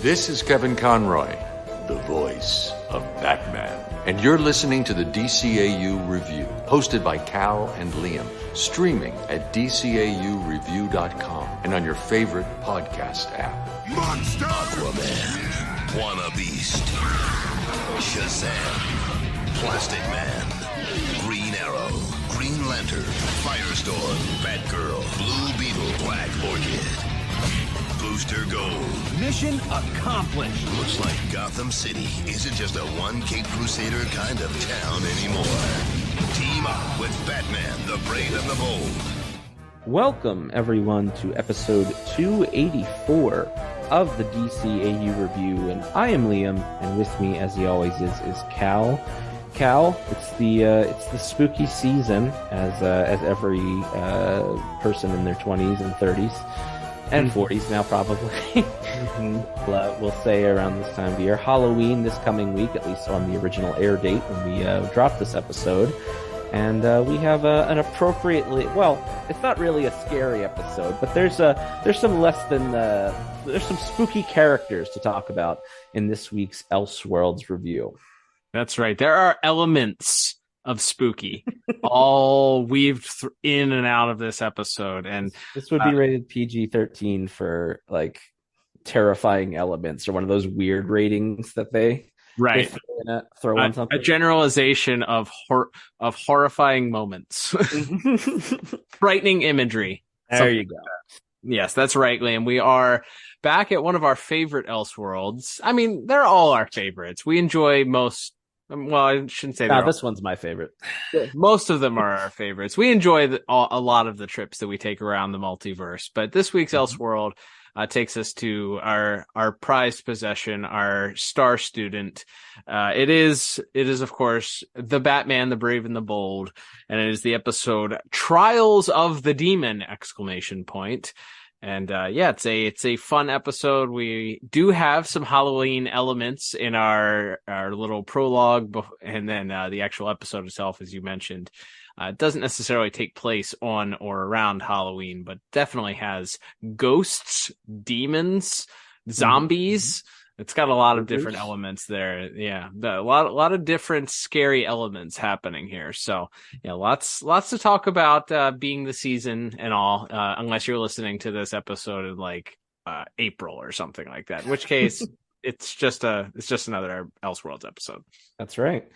This is Kevin Conroy, the voice of Batman. And you're listening to the DCAU Review, hosted by Cal and Liam, streaming at DCAUReview.com and on your favorite podcast app. Monster! Aquaman, Wanna Beast, Shazam, Plastic Man, Green Arrow, Green Lantern, Firestorm, Batgirl, Blue Beetle, Black Orchid, Booster Gold. Mission accomplished. Looks like Gotham City isn't just a one Cape Crusader kind of town anymore. Team up with Batman, the Brave and the Bold. Welcome, everyone, to episode 284 of the DCAU Review, and I am Liam, and with me, as he always is Cal. Cal, it's the spooky season, as every person in their 20s and 30s and 40s now probably will say around this time of year. Halloween this coming week, at least on the original air date when we dropped this episode. And we have an appropriately, well, it's not really a scary episode, but there's some spooky characters to talk about in this week's Elseworlds review. That's right. There are elements of spooky all weaved in and out of this episode, and this would be rated PG-13 for like terrifying elements, or one of those weird ratings that they throw on something. A generalization of horrifying moments, frightening imagery. There you go. Yes, that's right, Liam. We are back at one of our favorite Elseworlds. I mean, they're all our favorites. We enjoy most. Well, I shouldn't say that. This one's my favorite. Most of them are our favorites. We enjoy a lot of the trips that we take around the multiverse, but this week's Elseworld takes us to our prized possession, our star student. It is of course the Batman, the Brave and the Bold, and it is the episode "Trials of the Demon!" ! And it's a fun episode. We do have some Halloween elements in our little prologue, and then the actual episode itself, as you mentioned. It doesn't necessarily take place on or around Halloween, but definitely has ghosts, demons, zombies. It's got a lot of different elements there. Yeah, a lot of different scary elements happening here. So, yeah, lots to talk about being the season and all. Unless you're listening to this episode in like April or something like that, in which case it's just another Elseworlds episode. That's right.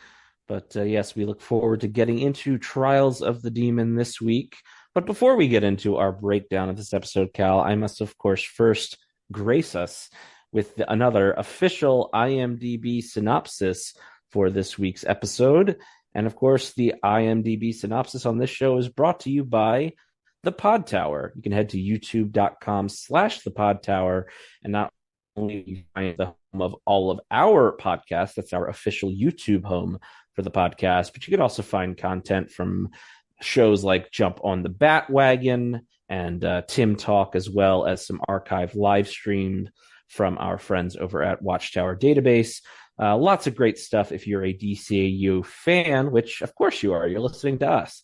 But yes, we look forward to getting into Trials of the Demon this week. But before we get into our breakdown of this episode, Cal, I must, of course, first grace us with another official IMDb synopsis for this week's episode. And, of course, the IMDb synopsis on this show is brought to you by The Pod Tower. You can head to youtube.com/The Pod Tower, and not only you find the home of all of our podcasts, that's our official YouTube home for the podcast, but you can also find content from shows like Jump on the Bat-Wagon and Tim Talk, as well as some archived live stream from our friends over at Watchtower Database. Lots of great stuff if you're a DCAU fan, which of course you are. You're listening to us.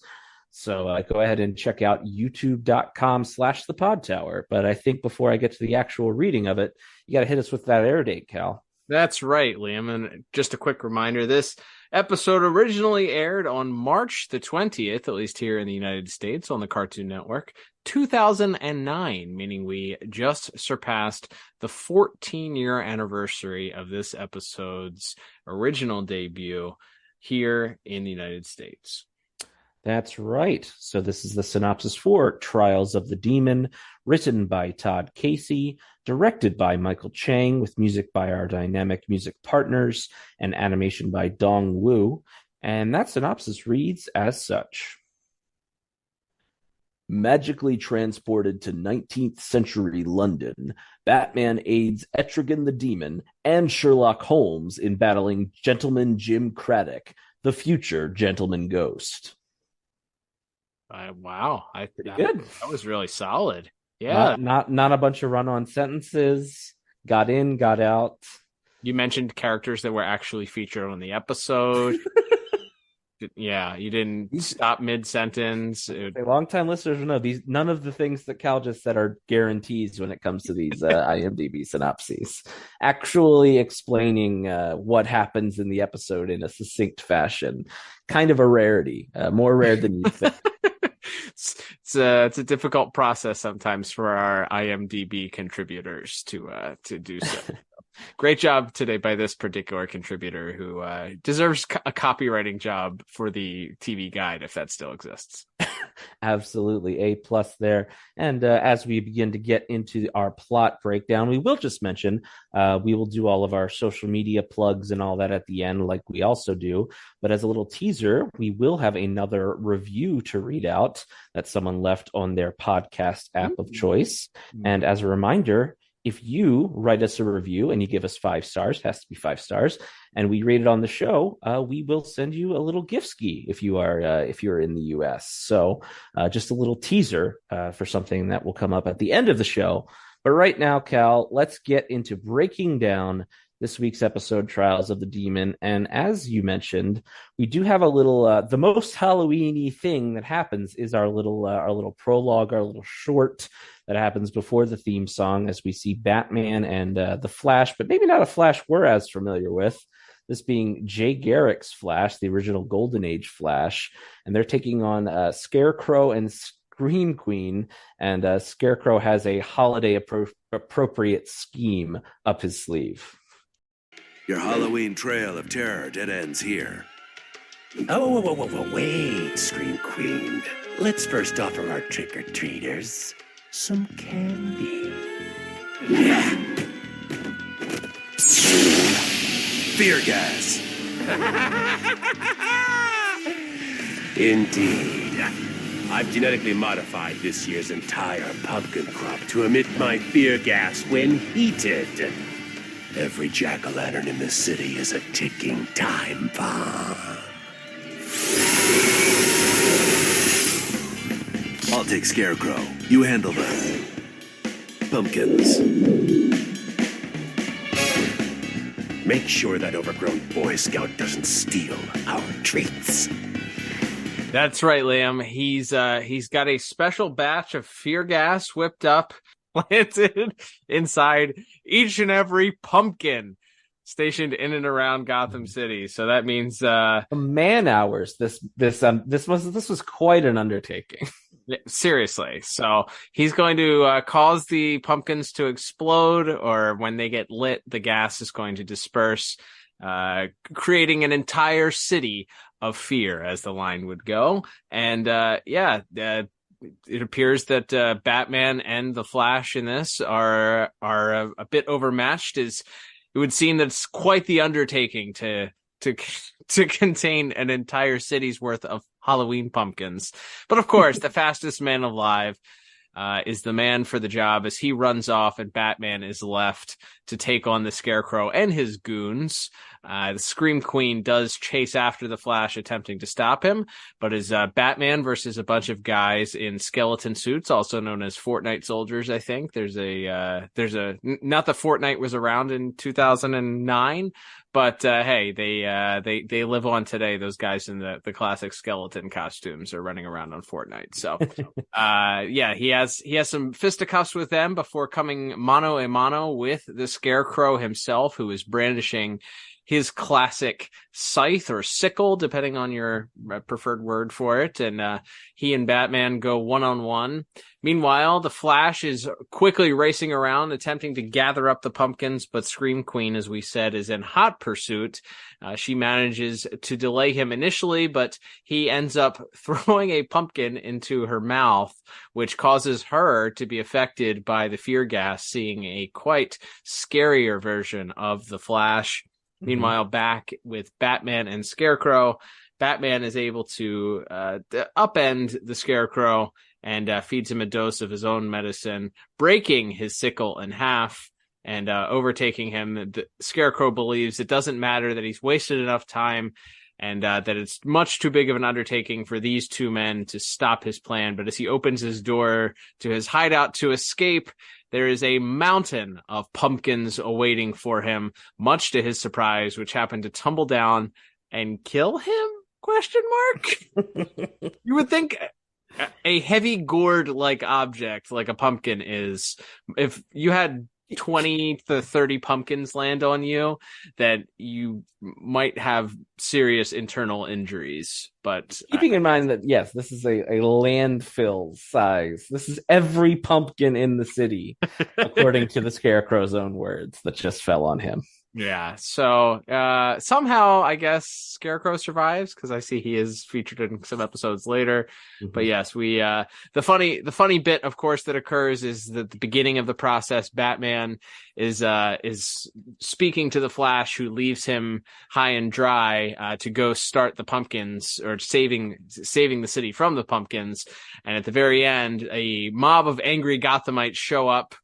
So go ahead and check out youtube.com/The Pod Tower. But I think before I get to the actual reading of it, you got to hit us with that air date, Cal. That's right, Liam. And just a quick reminder, this episode originally aired on March the 20th, at least here in the United States, on the Cartoon Network, 2009, meaning we just surpassed the 14-year anniversary of this episode's original debut here in the United States. That's right. So this is the synopsis for Trials of the Demon, written by Todd Casey, directed by Michael Chang, with music by our dynamic music partners, and animation by Dong Wu. And that synopsis reads as such. Magically transported to 19th century London, Batman aids Etrigan the Demon and Sherlock Holmes in battling Gentleman Jim Craddock, the future Gentleman Ghost. Wow, pretty good. That was really solid. Yeah, not a bunch of run-on sentences. Got in, got out. You mentioned characters that were actually featured on the episode. Yeah, you didn't stop mid-sentence. Long-time listeners will know none of the things that Cal just said are guarantees when it comes to these IMDb synopses. Actually explaining what happens in the episode in a succinct fashion, kind of a rarity, more rare than you think. It's a difficult process sometimes for our IMDb contributors to do so. Great job today by this particular contributor who deserves a copywriting job for the TV guide if that still exists. Absolutely, A+ there. And as we begin to get into our plot breakdown, we will just mention we will do all of our social media plugs and all that at the end, like we also do. But as a little teaser, we will have another review to read out that someone left on their podcast app of choice. And as a reminder, if you write us a review and you give us 5 stars, has to be 5 stars, and we rate it on the show, we will send you a little gift ski if you're in the US. So just a little teaser for something that will come up at the end of the show. But right now, Cal, let's get into breaking down this week's episode, Trials of the Demon. And as you mentioned, we do have a little, the most Halloween-y thing that happens is our little prologue, our little short that happens before the theme song, as we see Batman and the Flash, but maybe not a Flash we're as familiar with, this being Jay Garrick's Flash, the original Golden Age Flash, and they're taking on Scarecrow and Scream Queen, and Scarecrow has a holiday appropriate scheme up his sleeve. Your Halloween trail of terror dead ends here. Oh, wait, Scream Queen. Let's first offer our trick-or-treaters some candy. Fear gas. Indeed. I've genetically modified this year's entire pumpkin crop to emit my fear gas when heated. Every jack-o'-lantern in this city is a ticking time bomb. I'll take Scarecrow. You handle the pumpkins. Make sure that overgrown Boy Scout doesn't steal our treats. That's right, Liam. He's got a special batch of fear gas whipped up, planted inside each and every pumpkin stationed in and around Gotham City. So that means man hours. This was quite an undertaking. Seriously. So he's going to cause the pumpkins to explode, or when they get lit, the gas is going to disperse, creating an entire city of fear, as the line would go. And it appears that Batman and the Flash in this are a bit overmatched. It would seem that it's quite the undertaking to contain an entire city's worth of Halloween pumpkins. But of course, the fastest man alive is the man for the job, as he runs off and Batman is left to take on the Scarecrow and his goons. The Scream Queen does chase after the Flash, attempting to stop him, but is Batman versus a bunch of guys in skeleton suits, also known as Fortnite soldiers. I think there's a not that Fortnite was around in 2009, but hey, they live on today. Those guys in the classic skeleton costumes are running around on Fortnite. So he has some fisticuffs with them before coming mano a mano with the Scarecrow himself, who is brandishing his classic scythe or sickle, depending on your preferred word for it. And he and Batman go one-on-one. Meanwhile, the Flash is quickly racing around, attempting to gather up the pumpkins, but Scream Queen, as we said, is in hot pursuit. She manages to delay him initially, but he ends up throwing a pumpkin into her mouth, which causes her to be affected by the fear gas, seeing a quite scarier version of the Flash. Meanwhile, back with Batman and Scarecrow, Batman is able to upend the Scarecrow and feeds him a dose of his own medicine, breaking his sickle in half and overtaking him. The Scarecrow believes it doesn't matter, that he's wasted enough time, and that it's much too big of an undertaking for these two men to stop his plan. But as he opens his door to his hideout to escape, there is a mountain of pumpkins awaiting for him, much to his surprise, which happened to tumble down and kill him. Question mark? You would think a heavy gourd like object like a pumpkin is, if you had 20 to 30 pumpkins land on you, that you might have serious internal injuries. But keeping in mind that, yes, this is a landfill size. This is every pumpkin in the city, according to the Scarecrow's own words that just fell on him. Yeah, so somehow I guess Scarecrow survives, because I see he is featured in some episodes later. Mm-hmm. But yes, we the funny bit, of course, that occurs is that at the beginning of the process, Batman is speaking to the Flash, who leaves him high and dry to go start the pumpkins, or saving the city from the pumpkins. And at the very end, a mob of angry Gothamites show up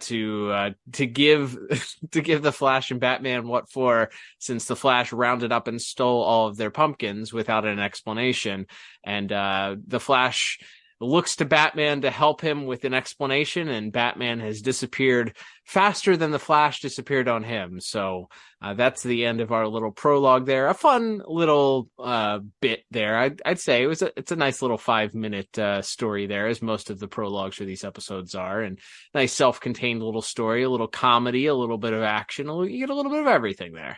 to give the Flash and Batman what for, since the Flash rounded up and stole all of their pumpkins without an explanation. And the Flash looks to Batman to help him with an explanation, and Batman has disappeared faster than the Flash disappeared on him. So that's the end of our little prologue there. A fun little bit there. I'd say it's a nice little 5-minute story there, as most of the prologues for these episodes are, and nice self-contained little story, a little comedy, a little bit of action. You get a little bit of everything there.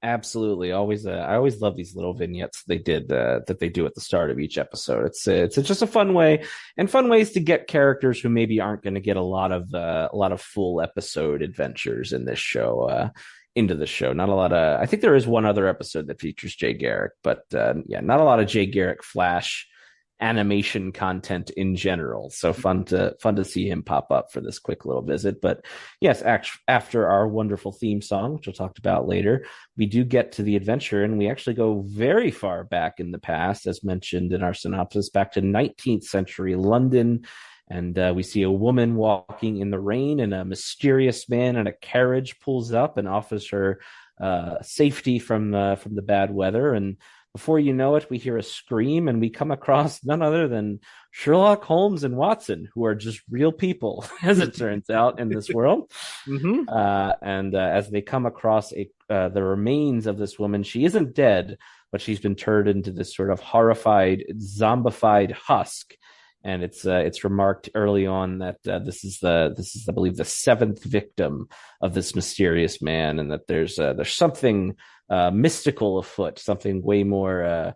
Absolutely. Always, I always love these little vignettes they did that they do at the start of each episode. It's just a fun way, and fun ways to get characters who maybe aren't going to get a lot of full episode adventures in this show into the show. Not a lot of. I think there is one other episode that features Jay Garrick, but not a lot of Jay Garrick Flash animation content in general. So fun to see him pop up for this quick little visit. But yes, after our wonderful theme song, which we'll talk about later, we do get to the adventure, and we actually go very far back in the past, as mentioned in our synopsis, back to 19th century London. And we see a woman walking in the rain, and a mysterious man in a carriage pulls up and offers her safety from the bad weather. And before you know it, we hear a scream, and we come across none other than Sherlock, Holmes, and Watson, who are just real people, as it turns out, in this world. Mm-hmm. And as they come across the remains of this woman, she isn't dead, but she's been turned into this sort of horrified, zombified husk. And it's remarked early on that this is I believe the 7th victim of this mysterious man, and that there's something mystical afoot, something way more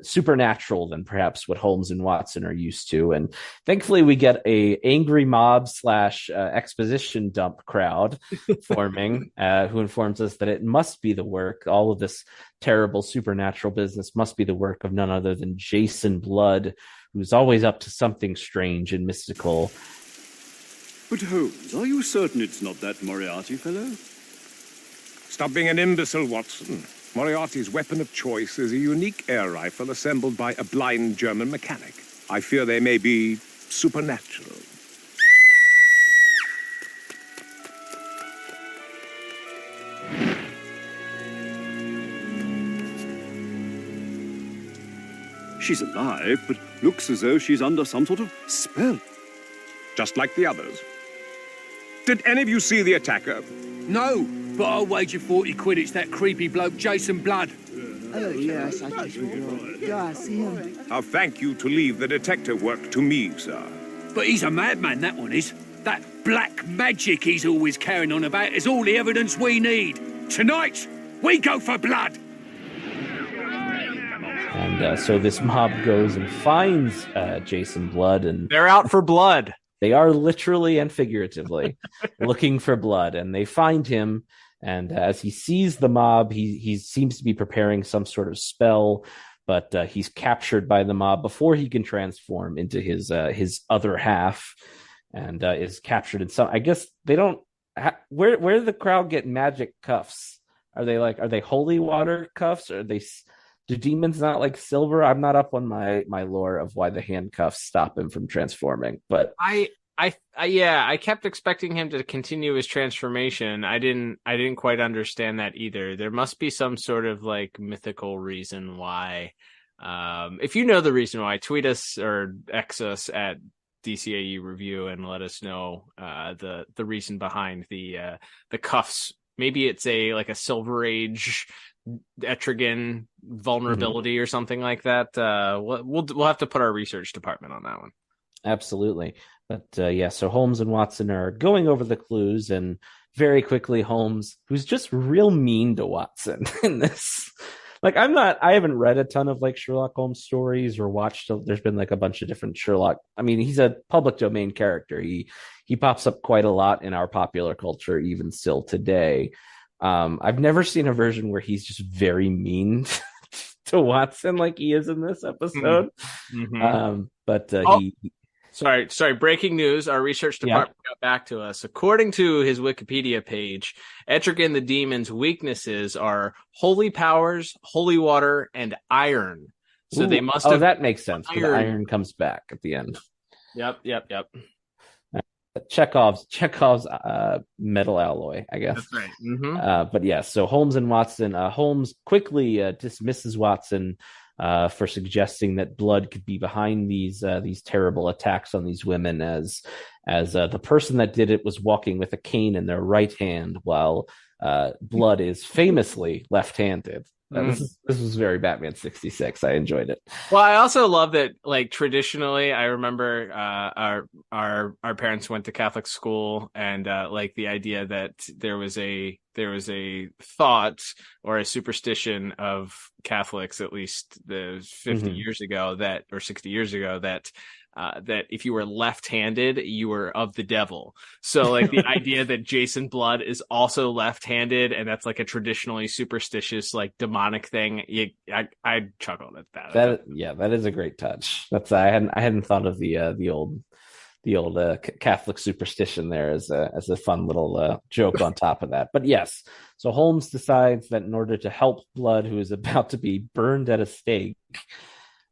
supernatural than perhaps what Holmes and Watson are used to. And thankfully, we get a angry mob / exposition dump crowd forming, who informs us that it must be the work. All of this terrible supernatural business must be the work of none other than Jason Blood, who's always up to something strange and mystical. But Holmes, are you certain it's not that Moriarty fellow? Stop being an imbecile, Watson. Moriarty's weapon of choice is a unique air rifle assembled by a blind German mechanic. I fear they may be supernatural. She's alive, but looks as though she's under some sort of spell. Just like the others. Did any of you see the attacker? No, but I'll wager 40 quid it's that creepy bloke Jason Blood. Oh, yes, I just Yeah, I see him. I'll thank you to leave the detective work to me, sir. But he's a madman, that one is. That black magic he's always carrying on about is all the evidence we need. Tonight, we go for blood. And so this mob goes and finds Jason Blood, and they're out for blood. They are literally and figuratively looking for blood, and they find him. And as he sees the mob, he seems to be preparing some sort of spell, but he's captured by the mob before he can transform into his other half, and is captured in some. I guess they don't. Where did the crowd get magic cuffs? Are they holy water cuffs? Or are they? Do demons not like silver? I'm not up on my lore of why the handcuffs stop him from transforming, but I kept expecting him to continue his transformation. I didn't quite understand that either. There must be some sort of like mythical reason why. If you know the reason why, tweet us or X us at DCAU Review and let us know the reason behind the cuffs. Maybe it's a Silver Age Etrigan vulnerability or something like that. We'll have to put our research department on that one. Absolutely. But so Holmes and Watson are going over the clues, and very quickly Holmes, who's just real mean to Watson in this. Like, I haven't read a ton of like Sherlock Holmes stories or watched, there's been like a bunch of different Sherlock. I mean, he's a public domain character. He pops up quite a lot in our popular culture, even still today. I've never seen a version where he's just very mean to Watson like he is in this episode. Mm-hmm. Sorry. Breaking news. Our research department got back to us. According to his Wikipedia page, Etrigan the Demon's weaknesses are holy powers, holy water, and iron. So they must have... that makes sense. The iron comes back at the end. Yep. Chekhov's metal alloy, I guess. That's right. Mm-hmm. So Holmes and Watson. Holmes quickly dismisses Watson for suggesting that blood could be behind these terrible attacks on these women, as the person that did it was walking with a cane in their right hand, while blood is famously left-handed. This was very Batman 66. I enjoyed it. Well, I also love that, like, traditionally, I remember our parents went to Catholic school, and like the idea that there was a thought or a superstition of Catholics, at least the 50 years ago, or 60 years ago, that if you were left-handed, you were of the devil. So like the idea that Jason Blood is also left-handed, and that's like a traditionally superstitious, like demonic thing. I chuckled at that. That is a great touch. I hadn't thought of the old Catholic superstition there as a fun little joke on top of that. But yes, so Holmes decides that in order to help Blood, who is about to be burned at a stake,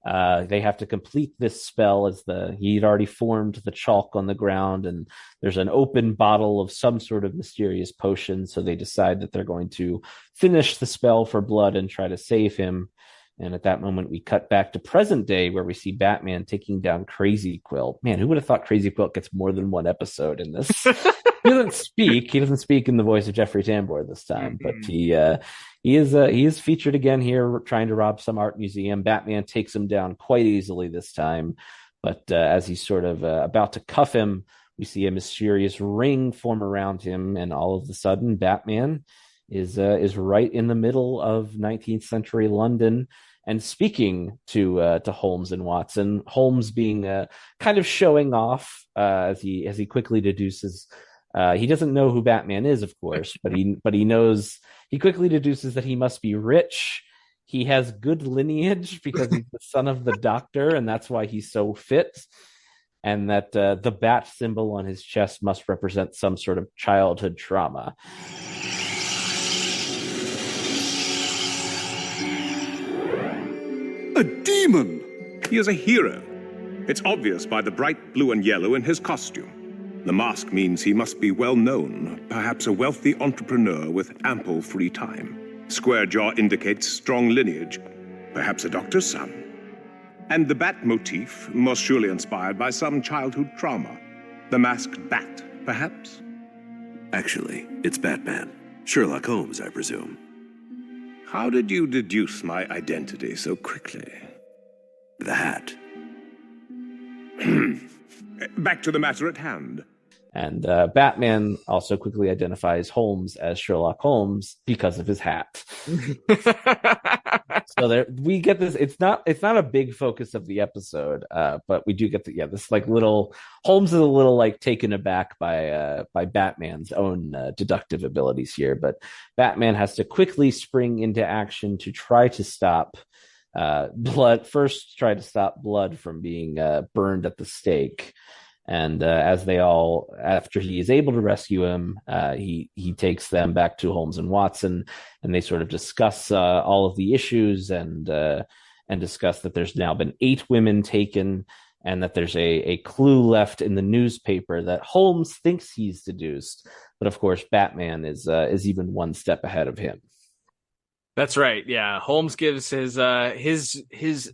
they have to complete this spell, as he'd already formed the chalk on the ground, and there's an open bottle of some sort of mysterious potion. So they decide that they're going to finish the spell for Blood and try to save him. And at that moment, we cut back to present day, where we see Batman taking down Crazy Quilt. Man, who would have thought Crazy Quilt gets more than one episode in this? He doesn't speak. He doesn't speak in the voice of Jeffrey Tambor this time, but he is featured again here, trying to rob some art museum. Batman takes him down quite easily this time, but as he's sort of about to cuff him, we see a mysterious ring form around him, and all of a sudden, Batman is right in the middle of 19th century London. And speaking to Holmes and Watson, Holmes being kind of showing off as he quickly deduces he doesn't know who Batman is, of course, but he quickly deduces that he must be rich. He has good lineage because he's the son of the doctor, and that's why he's so fit. And that the bat symbol on his chest must represent some sort of childhood trauma. A demon! He is a hero. It's obvious by the bright blue and yellow in his costume. The mask means he must be well known, perhaps a wealthy entrepreneur with ample free time. Square jaw indicates strong lineage, perhaps a doctor's son. And the bat motif, most surely inspired by some childhood trauma. The masked bat, perhaps? Actually, it's Batman. Sherlock Holmes, I presume. How did you deduce my identity so quickly? The hat. Back to the matter at hand. And Batman also quickly identifies Holmes as Sherlock Holmes because of his hat. So there we get this. It's not a big focus of the episode, but we do get this like little Holmes is a little like taken aback by Batman's own deductive abilities here. But Batman has to quickly spring into action to try to stop Blood. First, try to stop Blood from being burned at the stake. And after he is able to rescue him, he takes them back to Holmes and Watson, and they sort of discuss all of the issues and discuss that there's now been 8 women taken, and that there's a clue left in the newspaper that Holmes thinks he's deduced, but of course Batman is even one step ahead of him. That's right. Yeah. Holmes gives his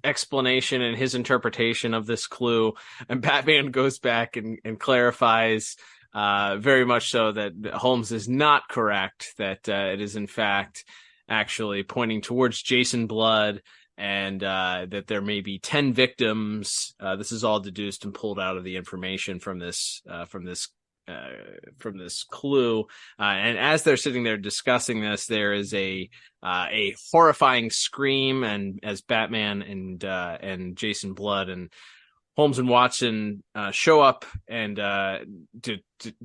explanation and his interpretation of this clue, and Batman goes back and clarifies very much so that Holmes is not correct, that it is in fact actually pointing towards Jason Blood, and that there may be 10 victims. This is all deduced and pulled out of the information from this clue. And as they're sitting there discussing this, there is a horrifying scream, and as Batman and Jason Blood and Holmes and Watson show up and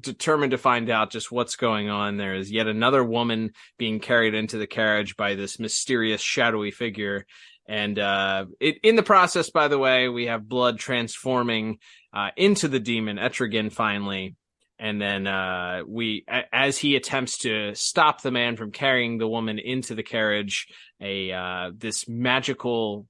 determined to find out just what's going on, there is yet another woman being carried into the carriage by this mysterious shadowy figure. And in the process, by the way, we have Blood transforming into the demon Etrigan finally. And then as he attempts to stop the man from carrying the woman into the carriage, this magical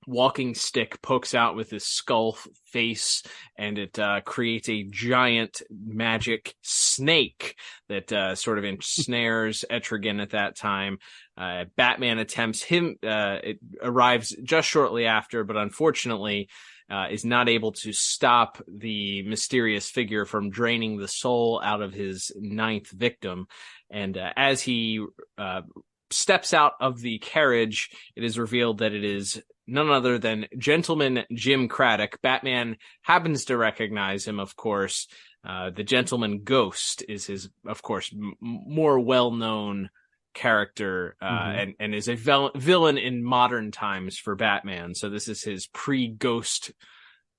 walking stick pokes out with his skull face, and it creates a giant magic snake that sort of ensnares Etrigan at that time. Batman attempts him. It arrives just shortly after, but unfortunately is not able to stop the mysterious figure from draining the soul out of his 9th victim. And as he steps out of the carriage, it is revealed that it is none other than Gentleman Jim Craddock. Batman happens to recognize him, of course. The Gentleman Ghost is his, of course, more well-known character, and is a villain in modern times for Batman. So this is his pre-Ghost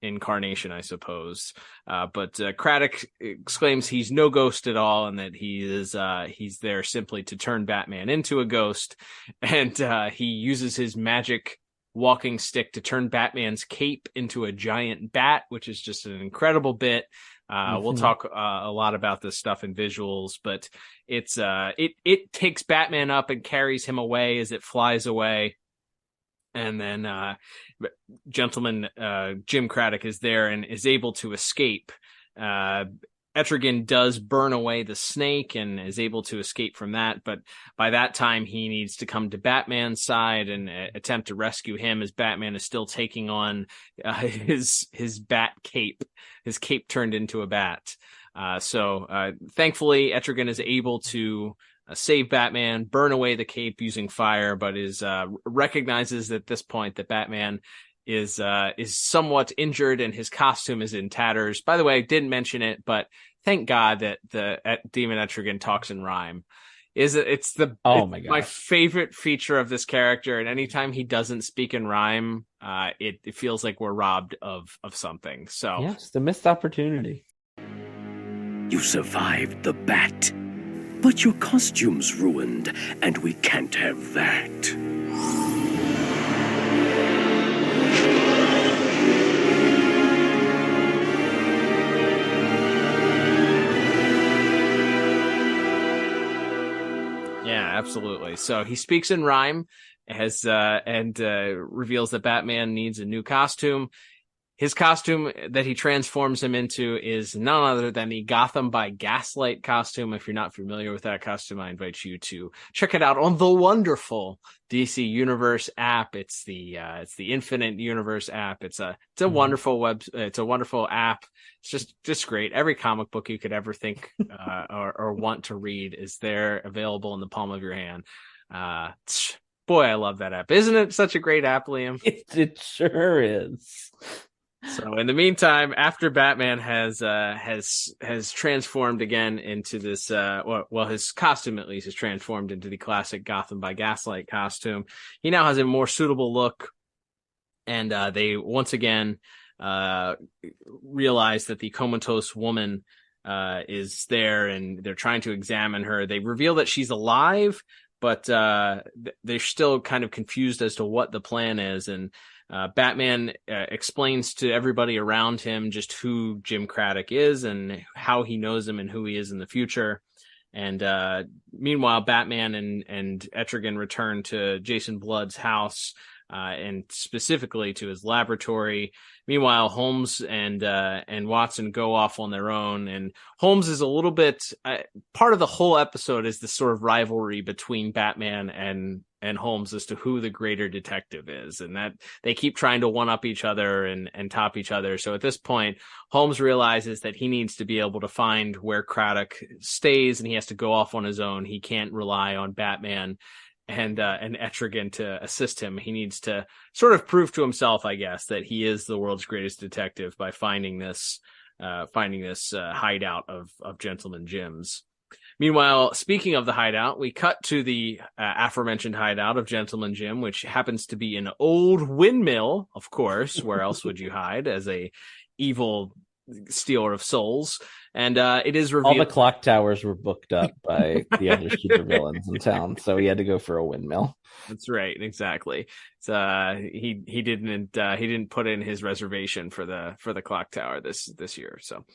incarnation, I suppose. But Craddock exclaims he's no ghost at all, and that he's there simply to turn Batman into a ghost. And he uses his magic walking stick to turn Batman's cape into a giant bat, which is just an incredible bit. We'll talk a lot about this stuff in visuals, but it takes Batman up and carries him away as it flies away. And then Gentleman Jim Craddock is there and is able to escape. Etrigan does burn away the snake and is able to escape from that, but by that time he needs to come to Batman's side and attempt to rescue him, as Batman is still taking on his bat cape, his cape turned into a bat. So thankfully Etrigan is able to save Batman, burn away the cape using fire, but recognizes at this point that Batman is somewhat injured and his costume is in tatters. By the way, I didn't mention it, but thank God that the Demon Etrigan talks in rhyme. It's my favorite feature of this character, and anytime he doesn't speak in rhyme, it feels like we're robbed of something. So yes, the missed opportunity. You survived the bat, but your costume's ruined, and we can't have that. Yeah, absolutely. So he speaks in rhyme and reveals that Batman needs a new costume. His costume that he transforms him into is none other than the Gotham by Gaslight costume. If you're not familiar with that costume, I invite you to check it out on the wonderful DC Universe app. It's the Infinite Universe app. It's a wonderful it's a wonderful app. It's just great. Every comic book you could ever think or want to read is there, available in the palm of your hand. Boy, I love that app. Isn't it such a great app, Liam? It sure is. So in the meantime, after Batman has transformed again into this, his costume at least is transformed into the classic Gotham by Gaslight costume. He now has a more suitable look, and they once again realize that the comatose woman is there, and they're trying to examine her. They reveal that she's alive, but they're still kind of confused as to what the plan is, and Batman explains to everybody around him just who Jim Craddock is and how he knows him and who he is in the future. And meanwhile, Batman and Etrigan return to Jason Blood's house, and specifically to his laboratory. Meanwhile, Holmes and Watson go off on their own, and Holmes is a little bit part of the whole episode is this sort of rivalry between Batman and Holmes as to who the greater detective is, and that they keep trying to one up each other and top each other. So at this point, Holmes realizes that he needs to be able to find where Craddock stays, and he has to go off on his own. He can't rely on Batman Etrigan to assist him. He needs to sort of prove to himself, I guess, that he is the world's greatest detective by finding this hideout of Gentleman Jim's. Meanwhile, speaking of the hideout, we cut to the aforementioned hideout of Gentleman Jim, which happens to be an old windmill, of course. Where else would you hide as a evil stealer of souls? And it is revealed all the clock towers were booked up by the other supervillains in town, so he had to go for a windmill. That's right, exactly. So, he didn't put in his reservation for the clock tower this year. So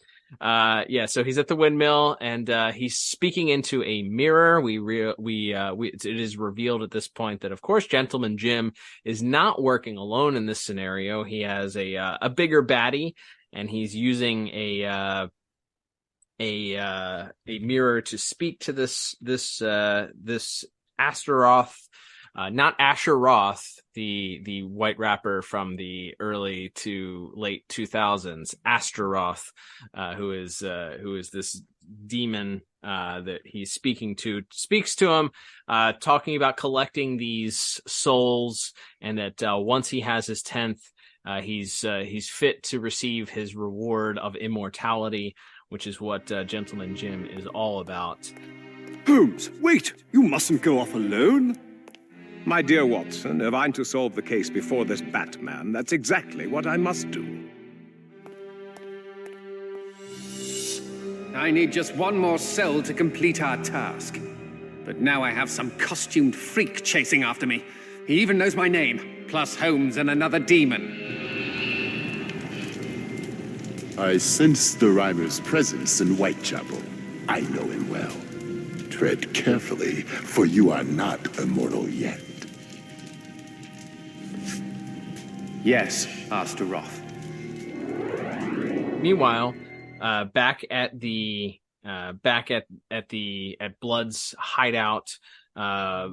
so he's at the windmill and he's speaking into a mirror. It is revealed at this point that, of course, Gentleman Jim is not working alone in this scenario. He has a bigger baddie, and he's using a mirror to speak to this Astaroth. Not Asher Roth, the white rapper from the early to late 2000s, Astaroth, who is this demon that he's speaking to, speaks to him, talking about collecting these souls, and that once he has his 10th, he's fit to receive his reward of immortality, which is what Gentleman Jim is all about. Holmes, wait! You mustn't go off alone. My dear Watson, if I'm to solve the case before this Batman, that's exactly what I must do. I need just one more cell to complete our task. But now I have some costumed freak chasing after me. He even knows my name, plus Holmes and another demon. I sense the rhymer's presence in Whitechapel. I know him well. Tread carefully, for you are not immortal yet. Yes, Astaroth. Meanwhile, back at Blood's hideout,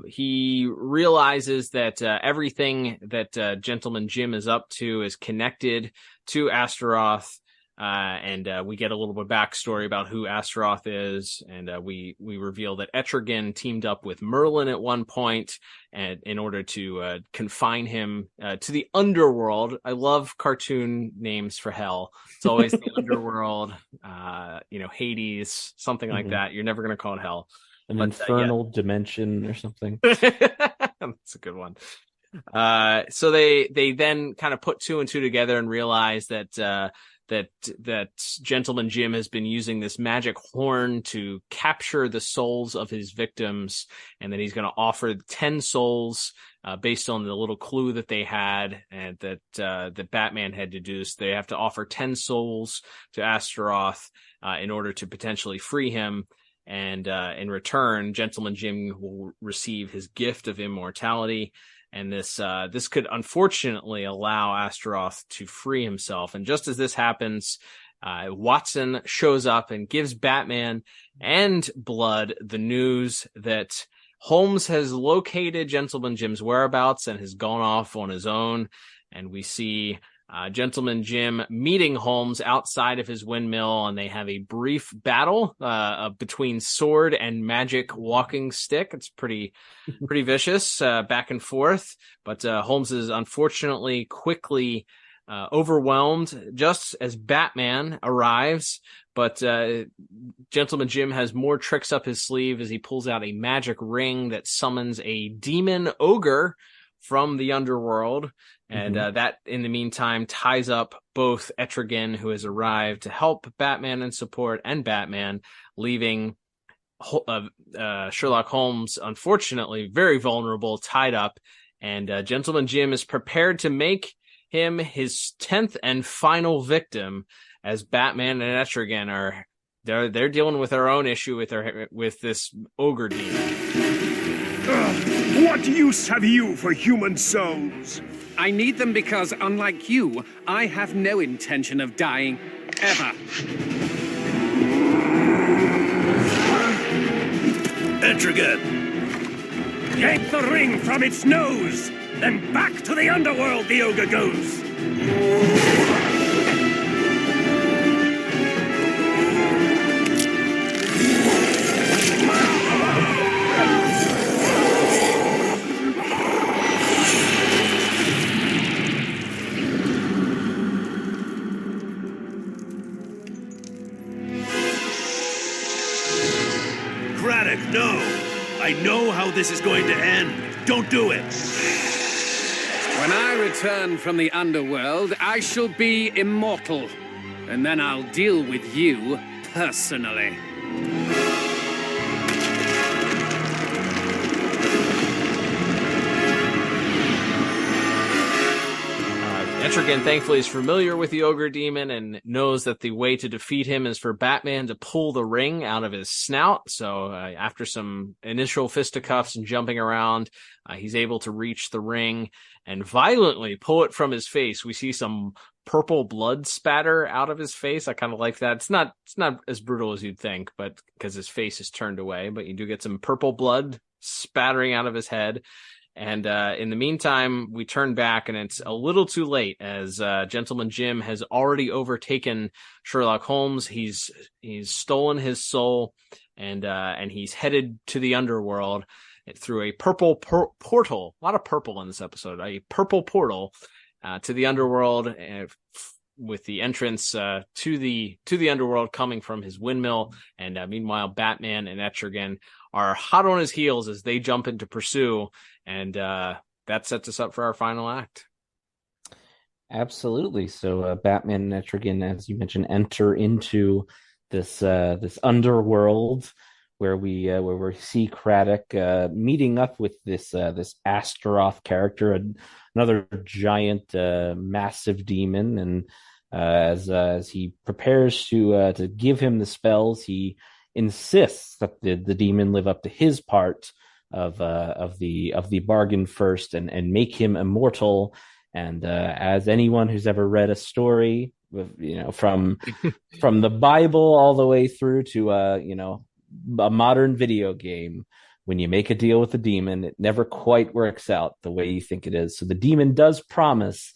he realizes that everything that Gentleman Jim is up to is connected to Astaroth. And we get a little bit of backstory about who Astaroth is, and we reveal that Etrigan teamed up with Merlin at one point, and in order to confine him to the underworld. I love cartoon names for hell. It's always the underworld, Hades, something like that. You're never going to call it hell. An infernal dimension or something. That's a good one. So they then kind of put two and two together and realize that Gentleman Jim has been using this magic horn to capture the souls of his victims, and that he's going to offer 10 souls based on the little clue that they had, and that Batman had deduced. They have to offer 10 souls to Astaroth in order to potentially free him. And in return, Gentleman Jim will receive his gift of immortality. And this could unfortunately allow Astaroth to free himself. And just as this happens, Watson shows up and gives Batman and Blood the news that Holmes has located Gentleman Jim's whereabouts and has gone off on his own. And we see Gentleman Jim meeting Holmes outside of his windmill, and they have a brief battle between sword and magic walking stick. It's pretty vicious, back and forth. But Holmes is unfortunately quickly overwhelmed just as Batman arrives. But Gentleman Jim has more tricks up his sleeve as he pulls out a magic ring that summons a demon ogre from the underworld. And that, in the meantime, ties up both Etrigan, who has arrived to help Batman and support, and Batman, leaving Sherlock Holmes, unfortunately, very vulnerable, tied up. And Gentleman Jim is prepared to make him his 10th and final victim, as Batman and Etrigan are they're dealing with their own issue with this ogre demon. What use have you for human souls? I need them because, unlike you, I have no intention of dying, ever. Etrigan! Yank the ring from its nose! Then back to the underworld the ogre goes! Craddock, no! I know how this is going to end. Don't do it! When I return from the underworld, I shall be immortal. And then I'll deal with you personally. Etrigan thankfully is familiar with the ogre demon and knows that the way to defeat him is for Batman to pull the ring out of his snout. So after some initial fisticuffs and jumping around, he's able to reach the ring and violently pull it from his face. We see some purple blood spatter out of his face. I kind of like that. It's not as brutal as you'd think, but because his face is turned away, but you do get some purple blood spattering out of his head. And in the meantime, we turn back, and it's a little too late, as Gentleman Jim has already overtaken Sherlock Holmes. He's stolen his soul, and he's headed to the underworld through a purple portal. A lot of purple in this episode. A purple portal to the underworld, with the entrance to the underworld coming from his windmill. And meanwhile, Batman and Etrigan are hot on his heels as they jump into pursue. And that sets us up for our final act. Absolutely. So Batman and Etrigan, as you mentioned, enter into this underworld where we see Craddock meeting up with this Astaroth character, another giant, massive demon, and as he prepares to give him the spells, he insists that the demon live up to his part of the bargain first and make him immortal. And as anyone who's ever read a story, from the Bible all the way through to a modern video game, when you make a deal with the demon, it never quite works out the way you think it is. So the demon does promise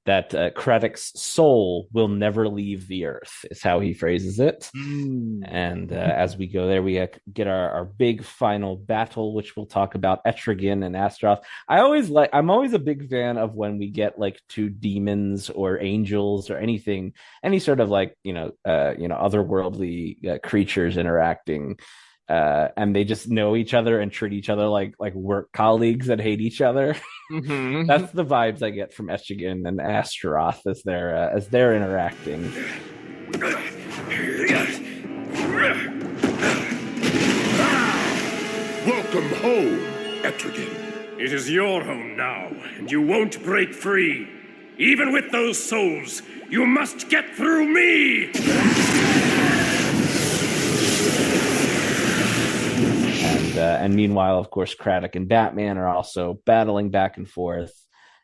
that Craddock's soul will never leave the earth, is how he phrases it. And as we go there, we get our big final battle, which we'll talk about, Etrigan and Astaroth. I'm always a big fan of when we get like two demons or angels or any sort of otherworldly creatures interacting. And they just know each other and treat each other like work colleagues that hate each other. Mm-hmm. That's the vibes I get from Etrigan and Astaroth as they're interacting. Welcome home, Etrigan. It is your home now, and you won't break free. Even with those souls, you must get through me! And meanwhile, of course, Craddock and Batman are also battling back and forth.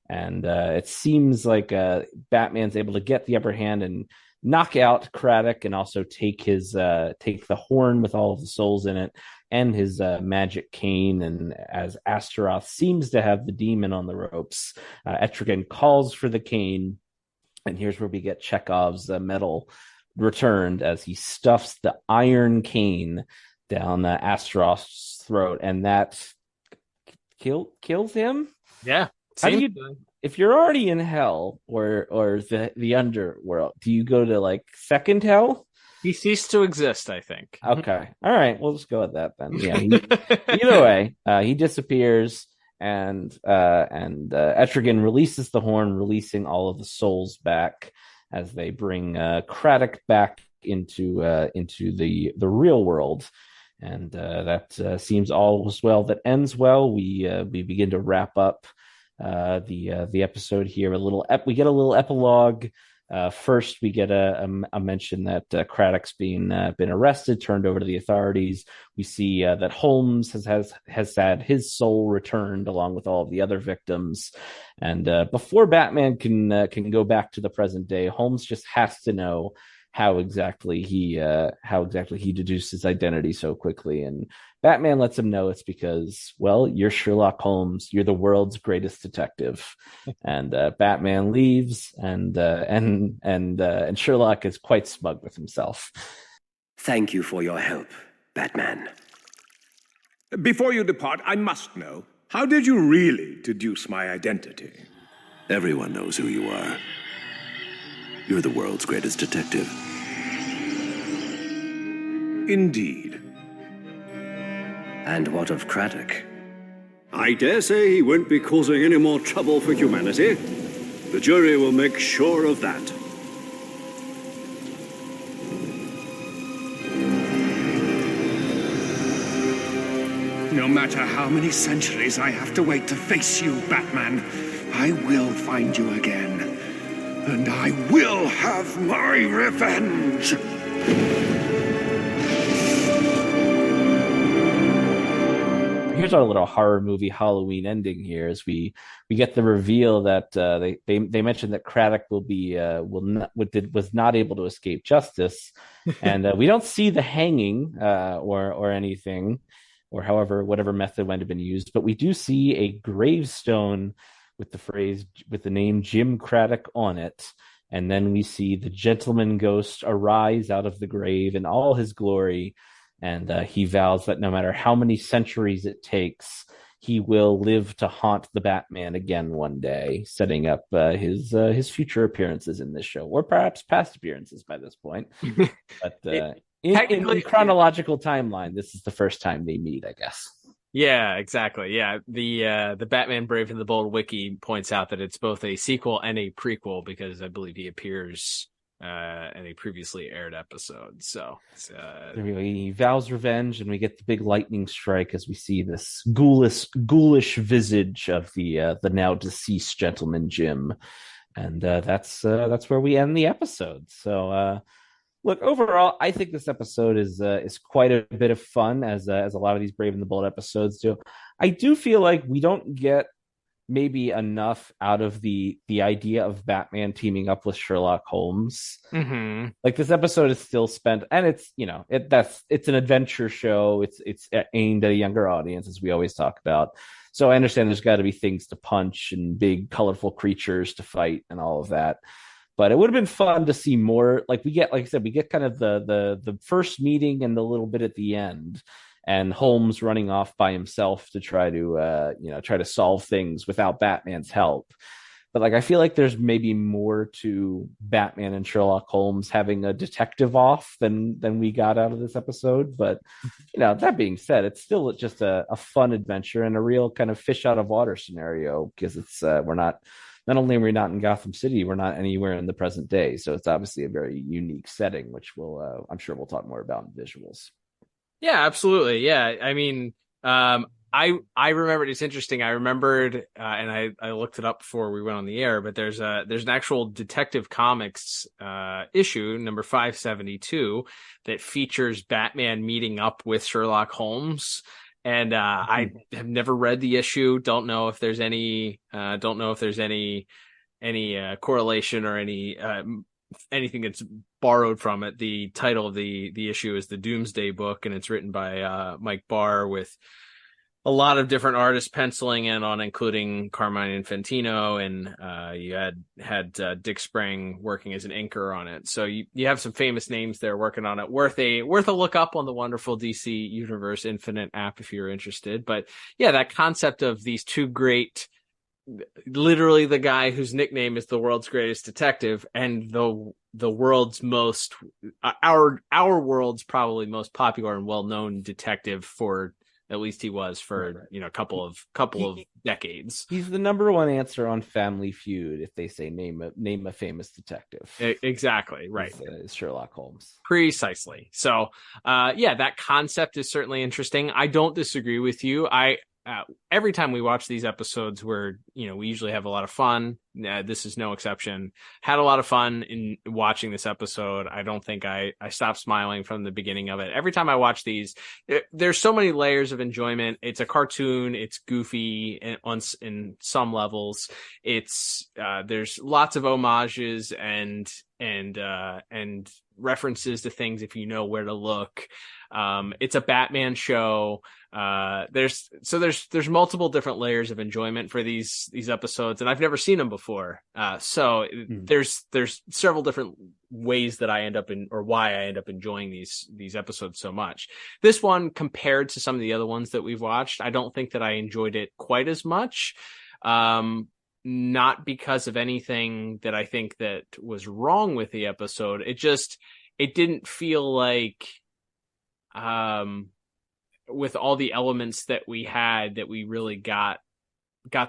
And it seems like Batman's able to get the upper hand and knock out Craddock, and also take the horn with all of the souls in it and his magic cane. And as Astaroth seems to have the demon on the ropes, Etrigan calls for the cane. And here's where we get Chekhov's medal returned, as he stuffs the iron cane down Astaroth's throat, and that kills him. Yeah. How do you, if you're already in hell or the underworld, do you go to like second hell? He ceased to exist, I think. Okay. All right. We'll just go with that then. Yeah. Either way, he disappears, and Etrigan releases the horn, releasing all of the souls back as they bring Craddock back into the real world. And that seems all was well that ends well. We begin to wrap up the episode here. We get a little epilogue. First, we get a mention that Craddock's been arrested, turned over to the authorities. We see that Holmes has had his soul returned along with all of the other victims. And before Batman can go back to the present day, Holmes just has to know how exactly he deduced his identity so quickly. And Batman lets him know it's because, well, you're Sherlock Holmes, you're the world's greatest detective. And Batman leaves, and Sherlock is quite smug with himself. Thank you for your help, Batman. Before you depart, I must know, how did you really deduce my identity? Everyone knows who you are. You're the world's greatest detective. Indeed. And what of Craddock? I dare say he won't be causing any more trouble for humanity. The jury will make sure of that. No matter how many centuries I have to wait to face you, Batman, I will find you again. And I will have my revenge! Here's our little horror movie Halloween ending here as we get the reveal that they mentioned that Craddock was not able to escape justice, and we don't see the hanging or anything, or whatever method might have been used, but we do see a gravestone with the name Jim Craddock on it, and then we see the gentleman ghost arise out of the grave in all his glory. And he vows that no matter how many centuries it takes, he will live to haunt the Batman again one day, setting up his future appearances in this show, or perhaps past appearances by this point. But in chronological timeline, this is the first time they meet, I guess. Yeah, exactly. Yeah, the Batman Brave and the Bold wiki points out that it's both a sequel and a prequel because I believe he appears in a previously aired episode. So he vows revenge, and we get the big lightning strike as we see this ghoulish visage of the now deceased gentleman Jim, and that's where we end the episode. So look, overall, I think this episode is quite a bit of fun, as a lot of these Brave and the Bold episodes do. I do feel like we don't get maybe enough out of the idea of Batman teaming up with Sherlock Holmes. Mm-hmm. Like, this episode is still spent, and it's it's an adventure show. It's aimed at a younger audience, as we always talk about. So I understand there's got to be things to punch and big colorful creatures to fight and all of that. But it would have been fun to see more. Like we get kind of the first meeting and the little bit at the end, and Holmes running off by himself to try to solve things without Batman's help. But I feel like there's maybe more to Batman and Sherlock Holmes having a detective off than we got out of this episode. But that being said, it's still just a fun adventure and a real kind of fish out of water scenario, because it's not only are we not in Gotham City, we're not anywhere in the present day. So it's obviously a very unique setting, which I'm sure we'll talk more about in visuals. Yeah, absolutely. Yeah. I mean, I remembered, it's interesting. I remembered, and I looked it up before we went on the air, but there's an actual Detective Comics issue, number 572, that features Batman meeting up with Sherlock Holmes. And I have never read the issue. Don't know if there's any correlation or anything that's borrowed from it. The title of the issue is the Doomsday Book, and it's written by Mike Barr, with a lot of different artists penciling in on, including Carmine Infantino, and you had Dick Sprang working as an inker on it. So you have some famous names there working on it. Worth a look up on the wonderful DC Universe Infinite app if you're interested. But yeah, that concept of these two great, literally the guy whose nickname is the world's greatest detective, and the world's most our world's probably most popular and well-known detective, for at least he was for a couple of decades. He's the number one answer on Family Feud if they say name a famous detective. Exactly, right. It's Sherlock Holmes. Precisely. So that concept is certainly interesting. I don't disagree with you. Every time we watch these episodes, we usually have a lot of fun. This is no exception. Had a lot of fun in watching this episode. I don't think I stopped smiling from the beginning of it. Every time I watch these, there's so many layers of enjoyment. It's a cartoon. It's goofy in some levels. There's lots of homages and references to things if you know where to look. It's a Batman show. There's multiple different layers of enjoyment for these episodes, and I've never seen them before. There's several different ways that I end up why I end up enjoying these episodes so much. This one, compared to some of the other ones that we've watched, I don't think that I enjoyed it quite as much. Not because of anything that I think that was wrong with the episode. It didn't feel like, with all the elements that we had, that we really got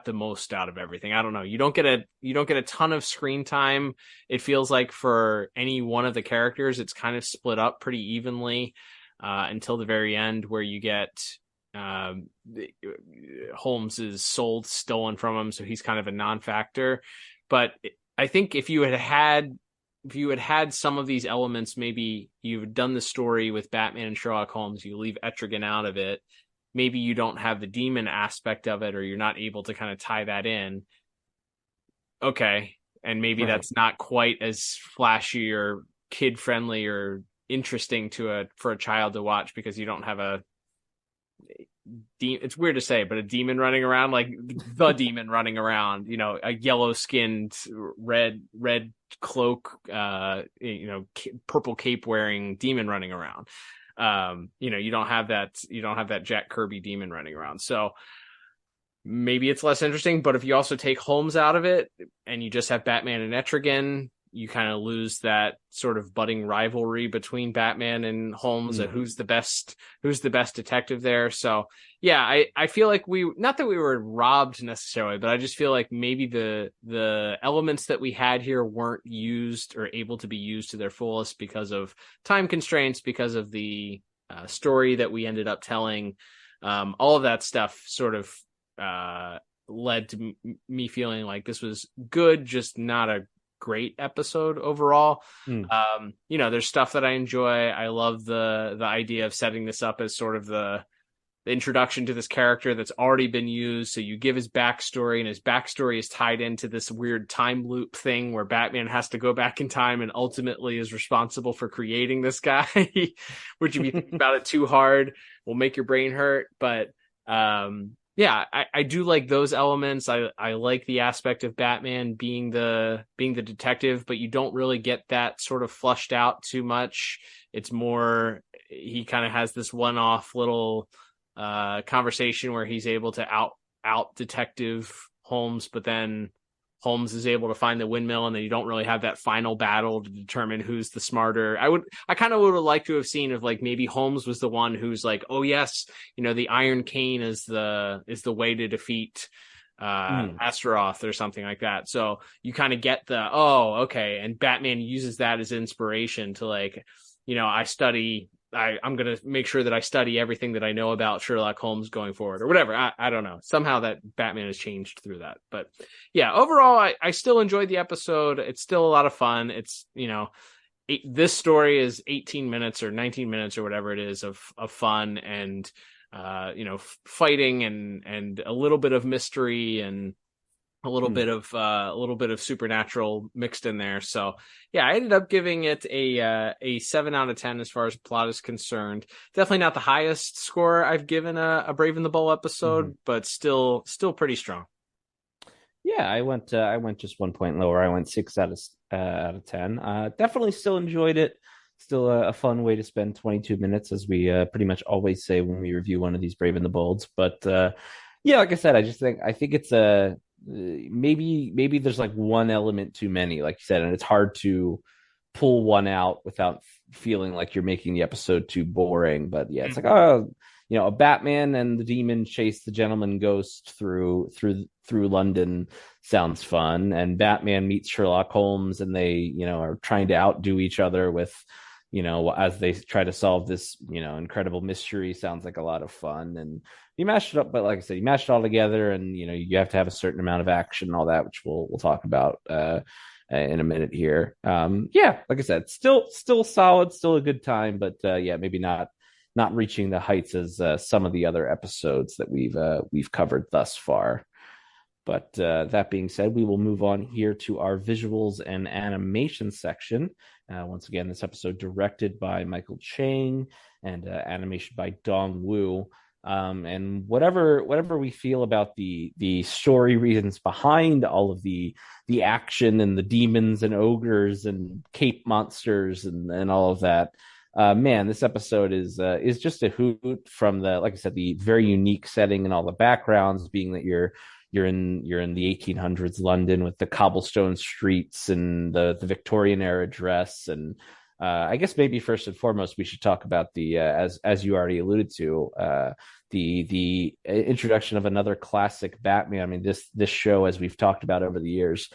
the most out of everything. I don't know. You don't get a ton of screen time. It feels like for any one of the characters, it's kind of split up pretty evenly until the very end, where you get Holmes's soul stolen from him, so he's kind of a non-factor. But I think if you had had some of these elements, maybe you've done the story with Batman and Sherlock Holmes, you leave Etrigan out of it, maybe you don't have the demon aspect of it, or you're not able to kind of tie that in. Okay. And maybe that's not quite as flashy or kid friendly or interesting for a child to watch, because you don't have it's weird to say, but a demon running around, like the demon running around, a yellow skinned, red cloak, purple cape wearing demon running around. You don't have that Jack Kirby demon running around. So maybe it's less interesting, but if you also take Holmes out of it and you just have Batman and Etrigan, you kind of lose that sort of budding rivalry between Batman and Holmes, and who's the best detective there. So yeah, I feel like not that we were robbed necessarily, but I just feel like maybe the elements that we had here weren't used or able to be used to their fullest because of time constraints, because of the story that we ended up telling. All of that stuff sort of led to me feeling like this was good, just not a great episode overall. There's stuff that I enjoy. I love the idea of setting this up as sort of the introduction to this character that's already been used. So you give his backstory, and his backstory is tied into this weird time loop thing where Batman has to go back in time and ultimately is responsible for creating this guy, which if you think about it too hard will make your brain hurt. But yeah, I do like those elements. I like the aspect of Batman being the detective, but you don't really get that sort of flushed out too much. It's more, he kind of has this one-off little conversation where he's able to out detective Holmes, but then Holmes is able to find the windmill, and then you don't really have that final battle to determine who's the smarter. I kind of would have liked to have seen if like maybe Holmes was the one who's like, oh yes, the Iron Cane is the way to defeat Astaroth or something like that. So you kind of get okay, and Batman uses that as inspiration to like, I'm going to make sure that I study everything that I know about Sherlock Holmes going forward or whatever. I don't know. Somehow that Batman has changed through that. But yeah, overall, I still enjoyed the episode. It's still a lot of fun. It's, this story is 18 minutes or 19 minutes or whatever it is of fun and, fighting and a little bit of mystery and a little bit of supernatural mixed in there. So yeah, I ended up giving it a 7 out of 10 as far as plot is concerned. Definitely not the highest score I've given a Brave and the Bold episode, but still pretty strong. Yeah, I went just 1 point lower. I went 6 out of 10. Definitely still enjoyed it. Still a fun way to spend 22 minutes, as we pretty much always say when we review one of these Brave and the Bolds. But yeah, like I said, I think it's maybe there's like one element too many, like you said, and it's hard to pull one out without feeling like you're making the episode too boring. But yeah, it's like, a Batman and the demon chase the gentleman ghost through London sounds fun, and Batman meets Sherlock Holmes and they are trying to outdo each other with as they try to solve this incredible mystery sounds like a lot of fun. And you mashed it up, but like I said, you mashed it all together, and you have to have a certain amount of action and all that, which we'll talk about in a minute here. Yeah, like I said, still solid, still a good time, but yeah, maybe not reaching the heights as some of the other episodes that we've covered thus far. But that being said, we will move on here to our visuals and animation section. Once again, this episode directed by Michael Chang and animation by Dong Wu. And whatever we feel about the story reasons behind all of the action and the demons and ogres and cape monsters and all of that, man, this episode is just a hoot from like I said, the very unique setting and all the backgrounds, being that you're in the 1800s London with the cobblestone streets and the Victorian era dress, and I guess maybe first and foremost we should talk about the as you already alluded to, the introduction of another classic Batman. I mean, this show, as we've talked about over the years,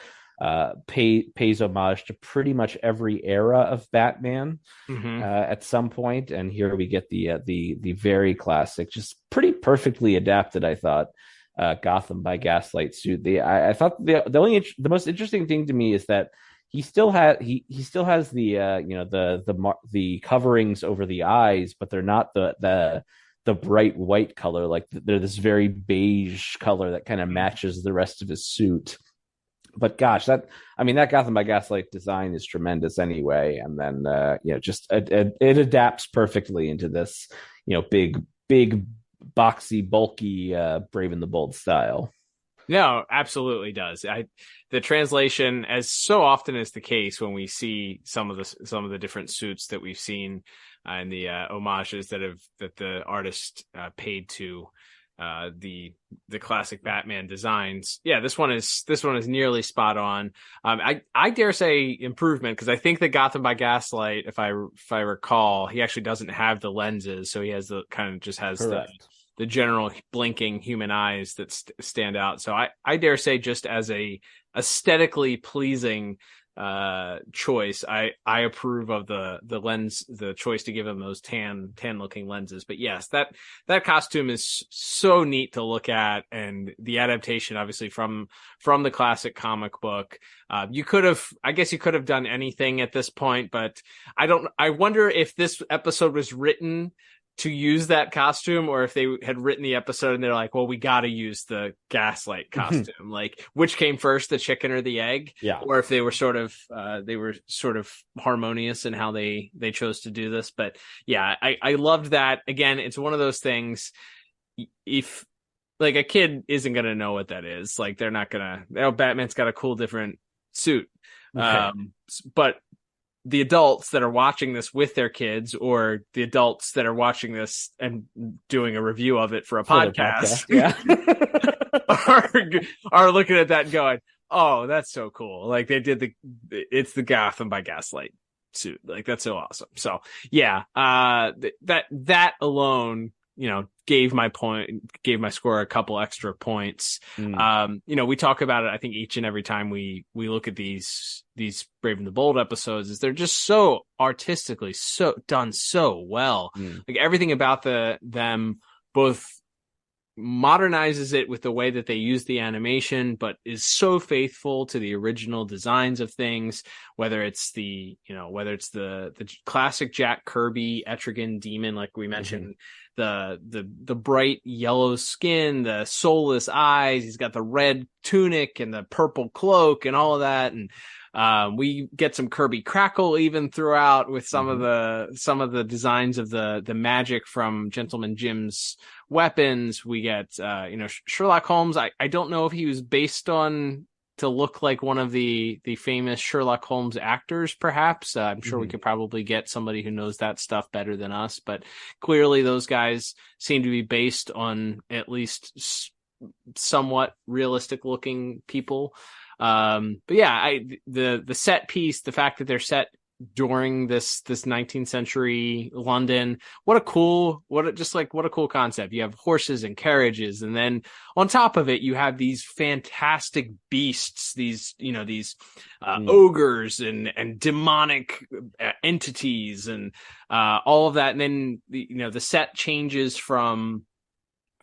pays homage to pretty much every era of Batman at some point, and here we get the very classic, just pretty perfectly adapted, I thought, Gotham by Gaslight suit. I thought the most interesting thing to me is that he still has the coverings over the eyes, but they're not the bright white color. Like, they're this very beige color that kind of matches the rest of his suit. But gosh, that Gotham by Gaslight design is tremendous anyway. And then it adapts perfectly into this big boxy, bulky Brave and the Bold style. No, absolutely does. The translation, as so often is the case when we see some of the different suits that we've seen and the homages that the artist paid to the classic Batman designs. Yeah, this one is nearly spot on. I dare say improvement, because I think that Gotham by Gaslight, if I recall, he actually doesn't have the lenses, so he has the general blinking human eyes that stand out. So I dare say, just as a aesthetically pleasing choice, I approve of the lens, the choice to give him those tan looking lenses. But yes, that costume is so neat to look at, and the adaptation obviously from the classic comic book. You could have done anything at this point, but I wonder if this episode was written to use that costume, or if they had written the episode and they're like, well, we got to use the Gaslight costume. Like, which came first, the chicken or the egg? Yeah. Or if they were sort of harmonious in how they chose to do this. But yeah, I loved that. Again, it's one of those things, if like a kid isn't going to know what that is, like they're not going to, Batman's got a cool different suit. Okay. But the adults that are watching this with their kids, or the adults that are watching this and doing a review of it for a podcast, are looking at that and going, oh, that's so cool. Like, they did it's the Gotham by Gaslight suit. Like, that's so awesome. So yeah, that alone, gave my score a couple extra points. We talk about it, I think, each and every time we look at these Brave and the Bold episodes, is they're just so artistically done so well. Like, everything about them both modernizes it with the way that they use the animation, but is so faithful to the original designs of things, whether it's the classic Jack Kirby Etrigan demon, like we mentioned, the bright yellow skin, the soulless eyes, he's got the red tunic and the purple cloak and all of that. And we get some Kirby crackle even throughout with some of the designs of the magic from Gentleman Jim's weapons. We get Sherlock Holmes. I don't know if he was based on to look like one of the famous Sherlock Holmes actors, perhaps. I'm sure we could probably get somebody who knows that stuff better than us, but clearly those guys seem to be based on at least somewhat realistic looking people. But yeah, the set piece, the fact that they're set during this 19th century London, what a cool concept. You have horses and carriages, and then on top of it you have these fantastic beasts, these ogres and demonic entities and all of that. And then the set changes from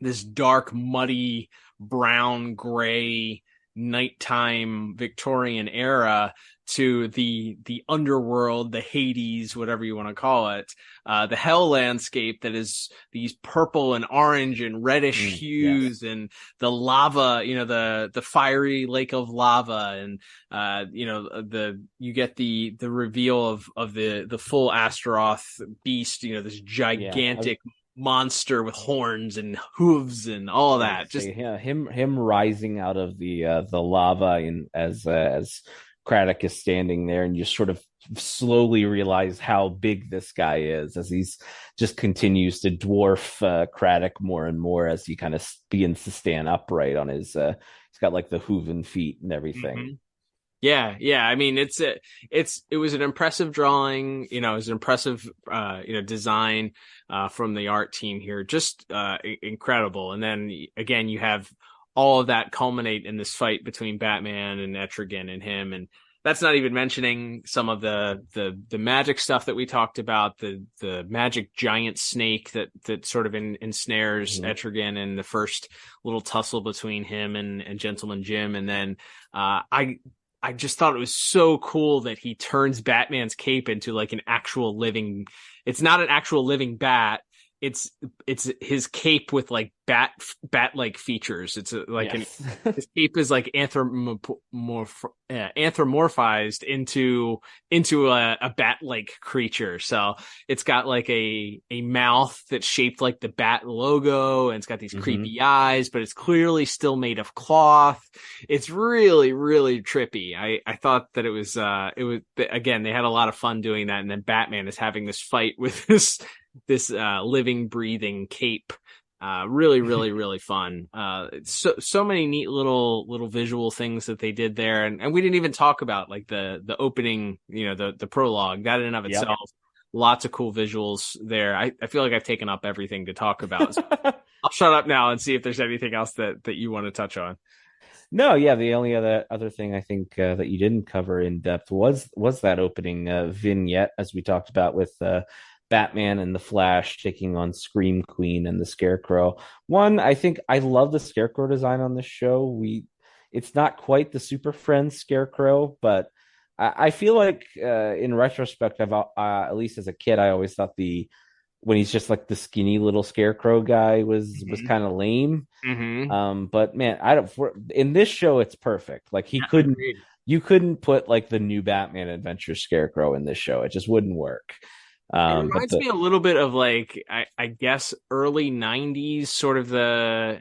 this dark, muddy, brown, gray, nighttime Victorian era to the underworld, the Hades, whatever you want to call it, the hell landscape that is these purple and orange and reddish hues, and the lava, the fiery lake of lava, and you get the reveal of the full Astaroth beast, this gigantic monster with horns and hooves and all that. Just him rising out of the lava, and as Craddock is standing there, and you sort of slowly realize how big this guy is as he's just continues to dwarf Craddock more and more as he kind of begins to stand upright on his he's got like the hooven feet and everything. Yeah. I mean, it was an impressive drawing. It was an impressive, design from the art team here. Just incredible. And then again, you have all of that culminate in this fight between Batman and Etrigan and him. And that's not even mentioning some of the magic stuff that we talked about, the magic giant snake that sort of ensnares Etrigan in the first little tussle between him and Gentleman Jim. And then I just thought it was so cool that he turns Batman's cape into like an actual living. It's not an actual living bat. It's his cape with like bat-like features. It's his cape is like anthropomorphized into a bat-like creature. So it's got like a mouth that's shaped like the bat logo, and it's got these creepy eyes, but it's clearly still made of cloth. It's really, really trippy. I thought that it was again, they had a lot of fun doing that, and then Batman is having this fight with this living, breathing cape. Really, really, really fun. So many neat little visual things that they did there, and we didn't even talk about like the opening, the prologue. That in and of itself, lots of cool visuals there. I feel like I've taken up everything to talk about. So I'll shut up now and see if there's anything else that you want to touch on. No, yeah. The only other thing I think that you didn't cover in depth was that opening vignette, as we talked about with Batman and the Flash taking on Scream Queen and the Scarecrow. One, I think I love the Scarecrow design on this show. It's not quite the Super Friends Scarecrow, but I feel like in retrospect, I've at least as a kid, I always thought when he's just like the skinny little Scarecrow guy was kind of lame. But man, in this show, it's perfect. Like you couldn't put like the new Batman Adventure Scarecrow in this show. It just wouldn't work. It reminds me a little bit of like I guess early 90s, sort of I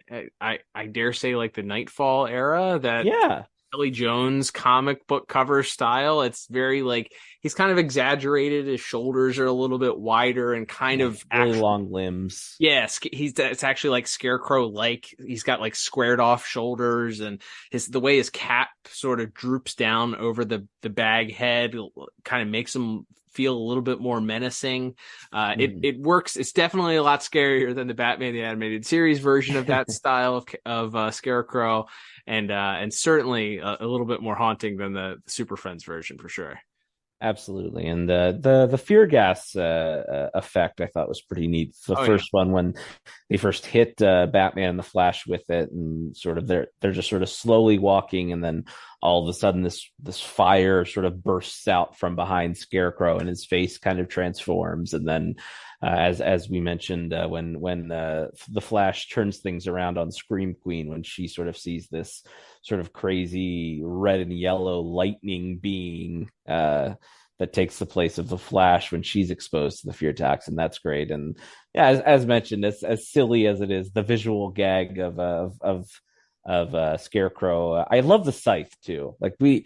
dare say like the Nightfall era, that Kelly Jones comic book cover style. It's very like he's kind of exaggerated. His shoulders are a little bit wider and kind of really long limbs. Yes, it's actually like Scarecrow. Like he's got like squared off shoulders, and the way his cap sort of droops down over the bag head kind of makes him feel a little bit more menacing. It works. It's definitely a lot scarier than the Batman the Animated Series version of that style of Scarecrow, and certainly a little bit more haunting than the Super Friends version for sure. Absolutely. And the fear gas effect I thought was pretty neat. The first one, when they first hit Batman and the Flash with it, and sort of they're just sort of slowly walking, and then all of a sudden this fire sort of bursts out from behind Scarecrow, and his face kind of transforms. And then as we mentioned, when the Flash turns things around on Scream Queen, when she sort of sees this sort of crazy red and yellow lightning being that takes the place of the Flash when she's exposed to the fear toxin. That's great. And yeah, as mentioned, as silly as it is, the visual gag of Scarecrow. I love the scythe too. Like he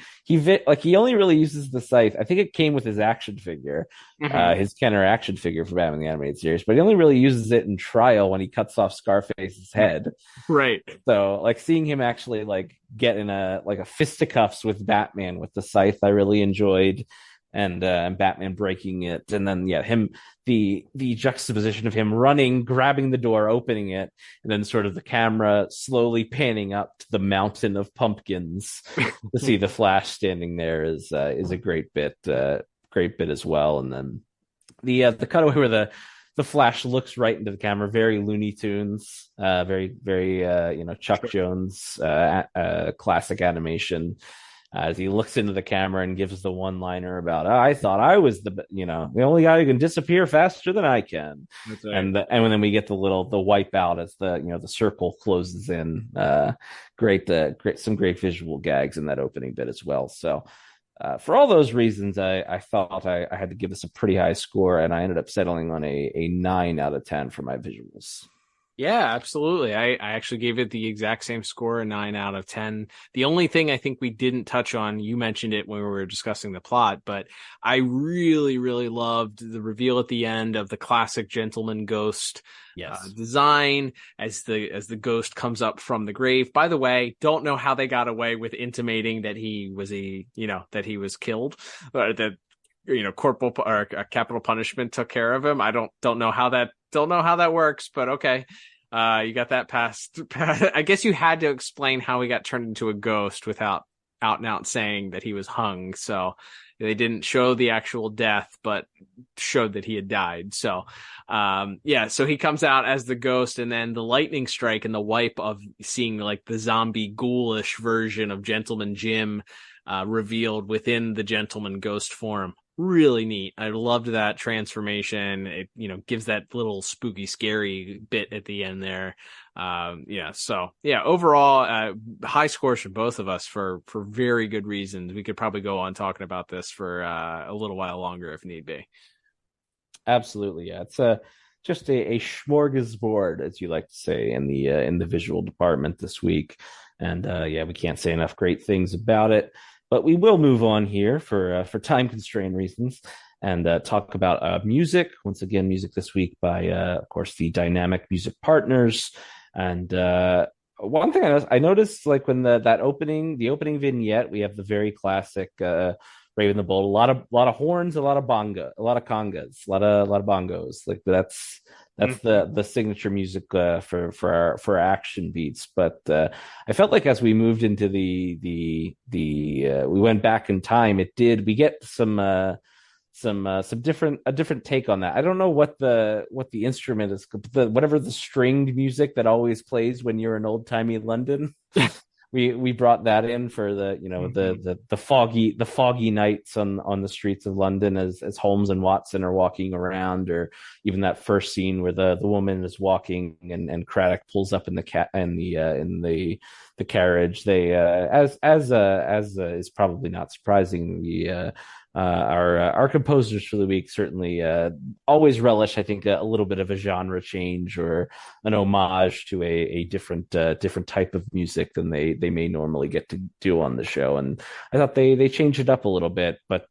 only really uses the scythe. I think it came with his action figure, his Kenner action figure for Batman the Animated Series, but he only really uses it in Trial when he cuts off Scarface's head. Right. So like seeing him actually like get in a fisticuffs with Batman with the scythe, I really enjoyed. And Batman breaking it, and then the juxtaposition of him running, grabbing the door, opening it, and then sort of the camera slowly panning up to the mountain of pumpkins to see the Flash standing there is a great bit as well. And then the cutaway where the Flash looks right into the camera, very Looney Tunes, very Chuck Jones classic animation. As he looks into the camera and gives the one-liner about, I thought I was the only guy who can disappear faster than I can. That's right. And then we get the wipeout as the circle closes in. Great, some great visual gags in that opening bit as well. So for all those reasons, I thought I had to give this a pretty high score, and I ended up settling on a 9 out of 10 for my visuals. Yeah, absolutely. I actually gave it the exact same score, a 9 out of 10. The only thing I think we didn't touch on, you mentioned it when we were discussing the plot, but I really, really loved the reveal at the end of the classic gentleman ghost design as the ghost comes up from the grave. By the way, don't know how they got away with intimating that he was killed, or that corporal or capital punishment took care of him. I don't know how that works, but okay. You got that past. I guess you had to explain how he got turned into a ghost without out and out saying that he was hung. So they didn't show the actual death, but showed that he had died. So, so he comes out as the ghost, and then the lightning strike and the wipe of seeing like the zombie ghoulish version of Gentleman Jim revealed within the Gentleman Ghost form. Really neat. I loved that transformation. It, gives that little spooky, scary bit at the end there. Overall, high scores from both of us for very good reasons. We could probably go on talking about this for a little while longer if need be. Absolutely. Yeah. It's just a smorgasbord, as you like to say, in the visual department this week. And we can't say enough great things about it. But we will move on here for time constraint reasons and talk about music. Once again, music this week by, of course, the Dynamic Music Partners. And one thing I noticed, like when the opening vignette, we have the very classic Raven the Bold, a lot of horns, a lot of congas, a lot of bongos. Like that's the signature music for our action beats. But I felt like as we moved into we went back in time, we get a different take on that. I don't know what the instrument is, whatever the stringed music that always plays when you're in old timey London. We brought that in for the foggy nights on the streets of London as Holmes and Watson are walking around, or even that first scene where the woman is walking and Craddock pulls up in the carriage. They as is probably not surprising, our composers for the week certainly always relish, I think, a little bit of a genre change or an homage to a different type of music than they may normally get to do on the show. And I thought they changed it up a little bit, but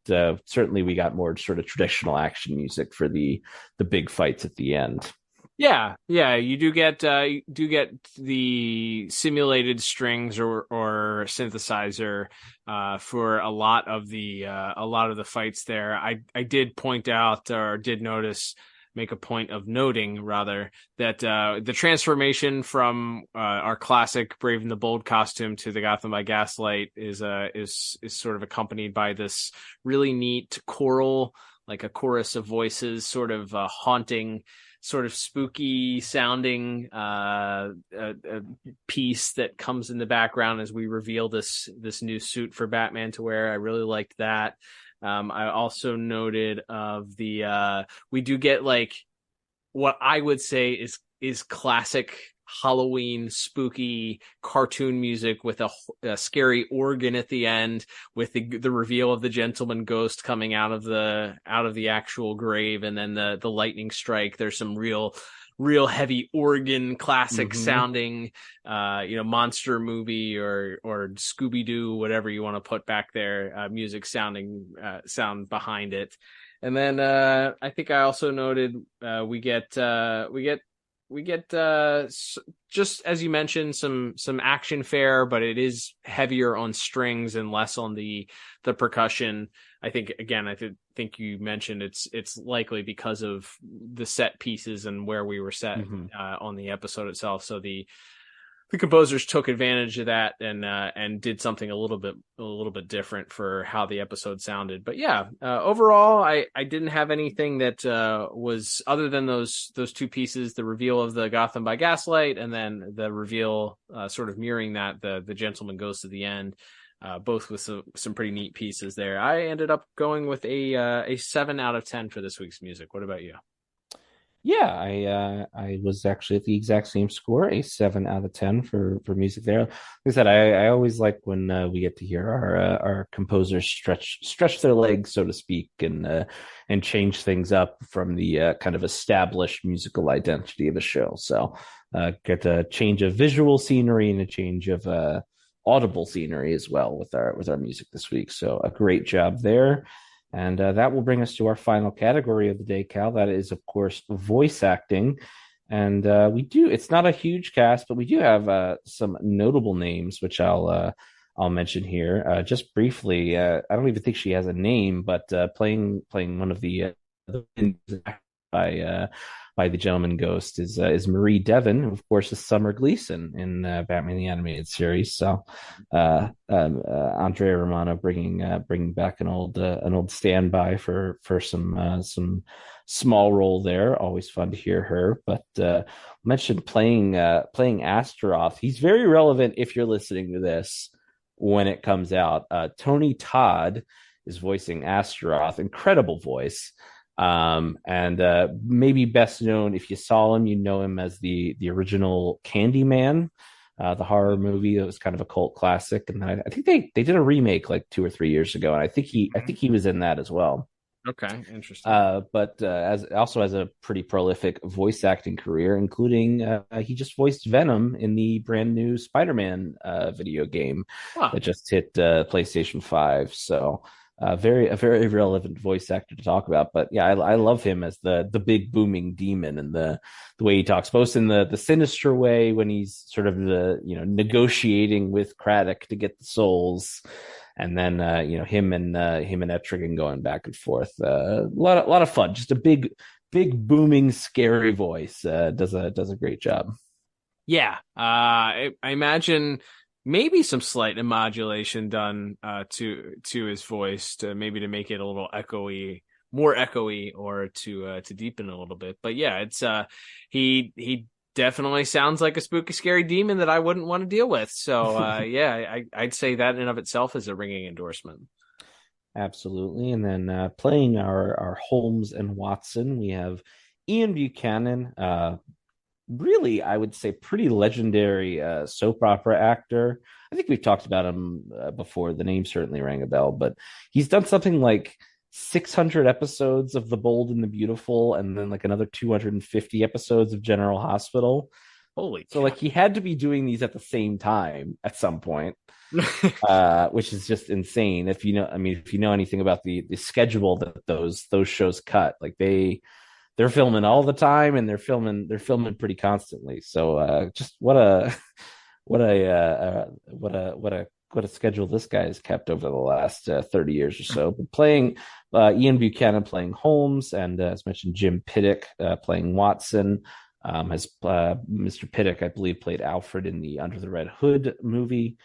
certainly we got more sort of traditional action music for the big fights at the end. Yeah, you do get the simulated strings or synthesizer for a lot of the fights there. I did point out, or did notice, make a point of noting rather, that the transformation from our classic Brave and the Bold costume to the Gotham by Gaslight is sort of accompanied by this really neat choral, like a chorus of voices, sort of haunting, sort of spooky sounding piece that comes in the background as we reveal this new suit for Batman to wear. I really liked that. I also noted we do get like what I would say is classic Halloween spooky cartoon music with a scary organ at the end, with the reveal of the Gentleman Ghost coming out of the actual grave, and then the lightning strike. There's some real heavy organ, classic sounding monster movie or Scooby-Doo, whatever you want to put back there, music sound behind it. And then I think I also noted we get just as you mentioned, some action fare, but it is heavier on strings and less on the percussion. I think you mentioned it's likely because of the set pieces and where we were set on the episode itself. So the composers took advantage of that and did something a little bit different for how the episode sounded. But overall, I didn't have anything that was other than those two pieces: the reveal of the Gotham by Gaslight, and then the reveal sort of mirroring that the Gentleman Ghost at the end. Both with some pretty neat pieces there. I ended up going with a 7 out of 10 for this week's music. What about you? Yeah, I was actually at the exact same score, a 7 out of 10 for music there. Like I said, I always like when we get to hear our composers stretch their legs, so to speak, and change things up from the kind of established musical identity of the show. So get a change of visual scenery and a change of audible scenery as well with our music this week. So a great job there. And that will bring us to our final category of the day, Cal. That is, of course, voice acting. And it's not a huge cast, but we do have some notable names, which I'll mention here just briefly. I don't even think she has a name, but playing one of the by by the Gentleman Ghost is Marie Devon, who, of course, is Summer Gleason in Batman the Animated Series. So Andrea Romano bringing back an old standby for some small role there. Always fun to hear her. But mentioned playing Astaroth. He's very relevant if you're listening to this when it comes out. Tony Todd is voicing Astaroth. Incredible voice. And maybe best known, if you saw him, you know him as the original Candyman, the horror movie that was kind of a cult classic. And I think they did a remake like 2 or 3 years ago, and I think he was in that as well. Okay, interesting. But as a pretty prolific voice acting career, including he just voiced Venom in the brand new Spider-Man video game that just hit PlayStation 5. So a very relevant voice actor to talk about. But yeah, I love him as the big booming demon, and the way he talks, both in the sinister way when he's sort of negotiating with Craddock to get the souls, and then him and Etrigan going back and forth. A lot of fun. Just a big booming scary voice. Does a great job. Yeah, I imagine maybe some slight modulation done to his voice to make it a little more echoey, or to deepen a little bit. But yeah, it's he definitely sounds like a spooky, scary demon that I wouldn't want to deal with. So yeah, I'd say that in and of itself is a ringing endorsement. Absolutely. And then playing our Holmes and Watson, we have Ian Buchanan. Really, I would say pretty legendary soap opera actor. I think we've talked about him before. The name certainly rang a bell, but he's done something like 600 episodes of The Bold and the Beautiful, and then like another 250 episodes of General Hospital. Holy so like he had to be doing these at the same time at some point, which is just insane. If you know anything about the schedule that those shows cut, like they're filming all the time, and they're filming pretty constantly. So just what a schedule this guy has kept over the last 30 years or so. But playing Ian Buchanan playing Holmes, and as mentioned, Jim Piddock playing Watson. Has Mr. Piddock, I believe, played Alfred in the Under the Red Hood movie.